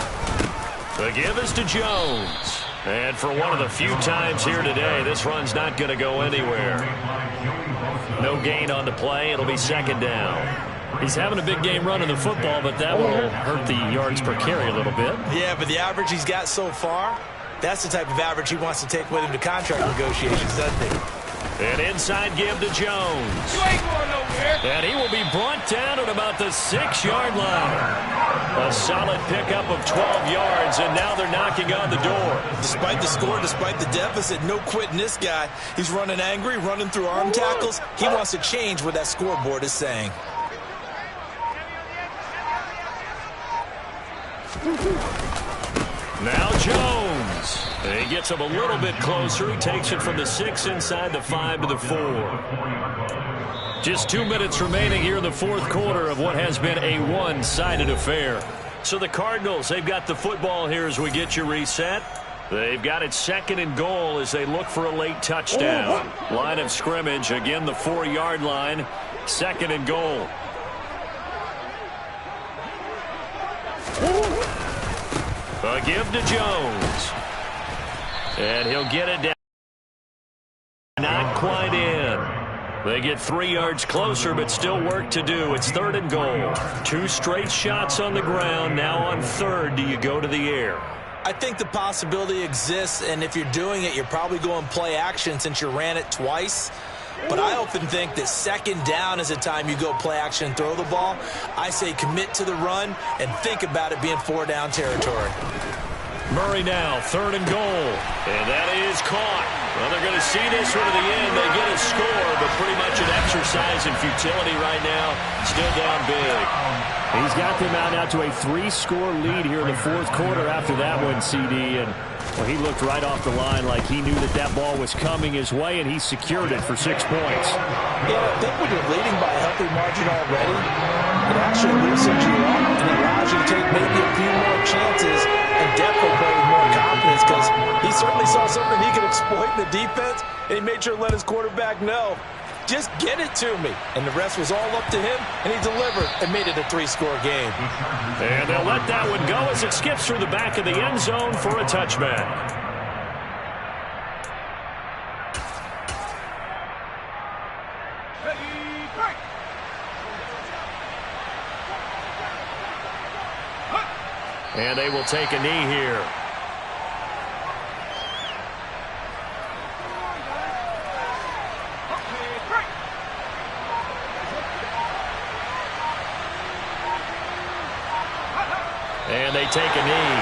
The give is to Jones. And for one of the few times here today, this run's not going to go anywhere. No gain on the play. It'll be 2nd down. He's having a big game running the football, but that will hurt the yards per carry a little bit. Yeah, but the average he's got so far, that's the type of average he wants to take with him to contract negotiations, doesn't he? An inside give to Jones. You ain't going nowhere. And he will be brought down at about the 6-yard line. A solid pickup of 12 yards, and now they're knocking on the door. Despite the score, despite the deficit, no quitting this guy. He's running angry, running through arm tackles. He wants to change what that scoreboard is saying. Now Jones. He gets him a little bit closer. He takes it from the 6 inside the 5 to the 4. Just 2 minutes remaining here in the 4th quarter of what has been a one-sided affair. So the Cardinals, they've got the football here as we get you reset. They've got it 2nd and goal as they look for a late touchdown. Line of scrimmage, again the 4-yard line. 2nd and goal. A give to Jones. And he'll get it down. Not quite in. They get 3 yards closer, but still work to do. It's 3rd and goal. 2 straight shots on the ground. Now on 3rd, do you go to the air? I think the possibility exists, and if you're doing it, you're probably going play action since you ran it twice. But I often think that 2nd down is a time you go play action and throw the ball. I say commit to the run and think about it being 4-down territory. Murray now, 3rd and goal. And that is caught. Well, they're going to see this one to the end. They get a score, but pretty much an exercise in futility right now. Still down big. He's got them out now to a 3-score lead here in the 4th quarter after that one, CD. And well, he looked right off the line like he knew that that ball was coming his way, and he secured it for 6 points. Yeah, I think when you're leading by a healthy margin already, it actually loosens you up and allows you to take maybe a few more chances and definitely play with more confidence, because he certainly saw something he could exploit in the defense, and he made sure to let his quarterback know, just get it to me. And the rest was all up to him, and he delivered and made it a 3-score game. And they'll let that one go as it skips through the back of the end zone for a touchback. And they will take a knee here. And they take a knee.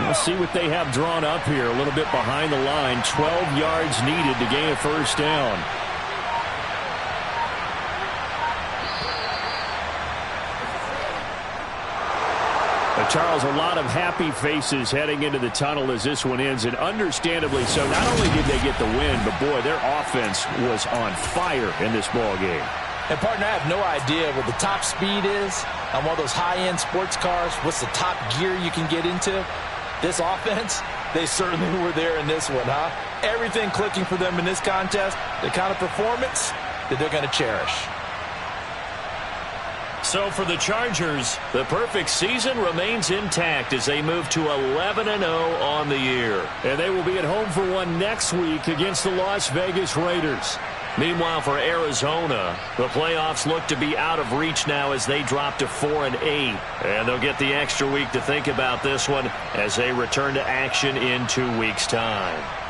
We'll see what they have drawn up here. A little bit behind the line. 12 yards needed to gain a 1st down. Charles, a lot of happy faces heading into the tunnel as this one ends, and understandably so. Not only did they get the win, but boy, their offense was on fire in this ball game. And, partner, I have no idea what the top speed is on one of those high-end sports cars. What's the top gear you can get into? This offense, they certainly were there in this one, huh? Everything clicking for them in this contest, the kind of performance that they're going to cherish. So for the Chargers, the perfect season remains intact as they move to 11-0 on the year. And they will be at home for one next week against the Las Vegas Raiders. Meanwhile, for Arizona, the playoffs look to be out of reach now as they drop to 4-8. And they'll get the extra week to think about this one as they return to action in 2 weeks' time.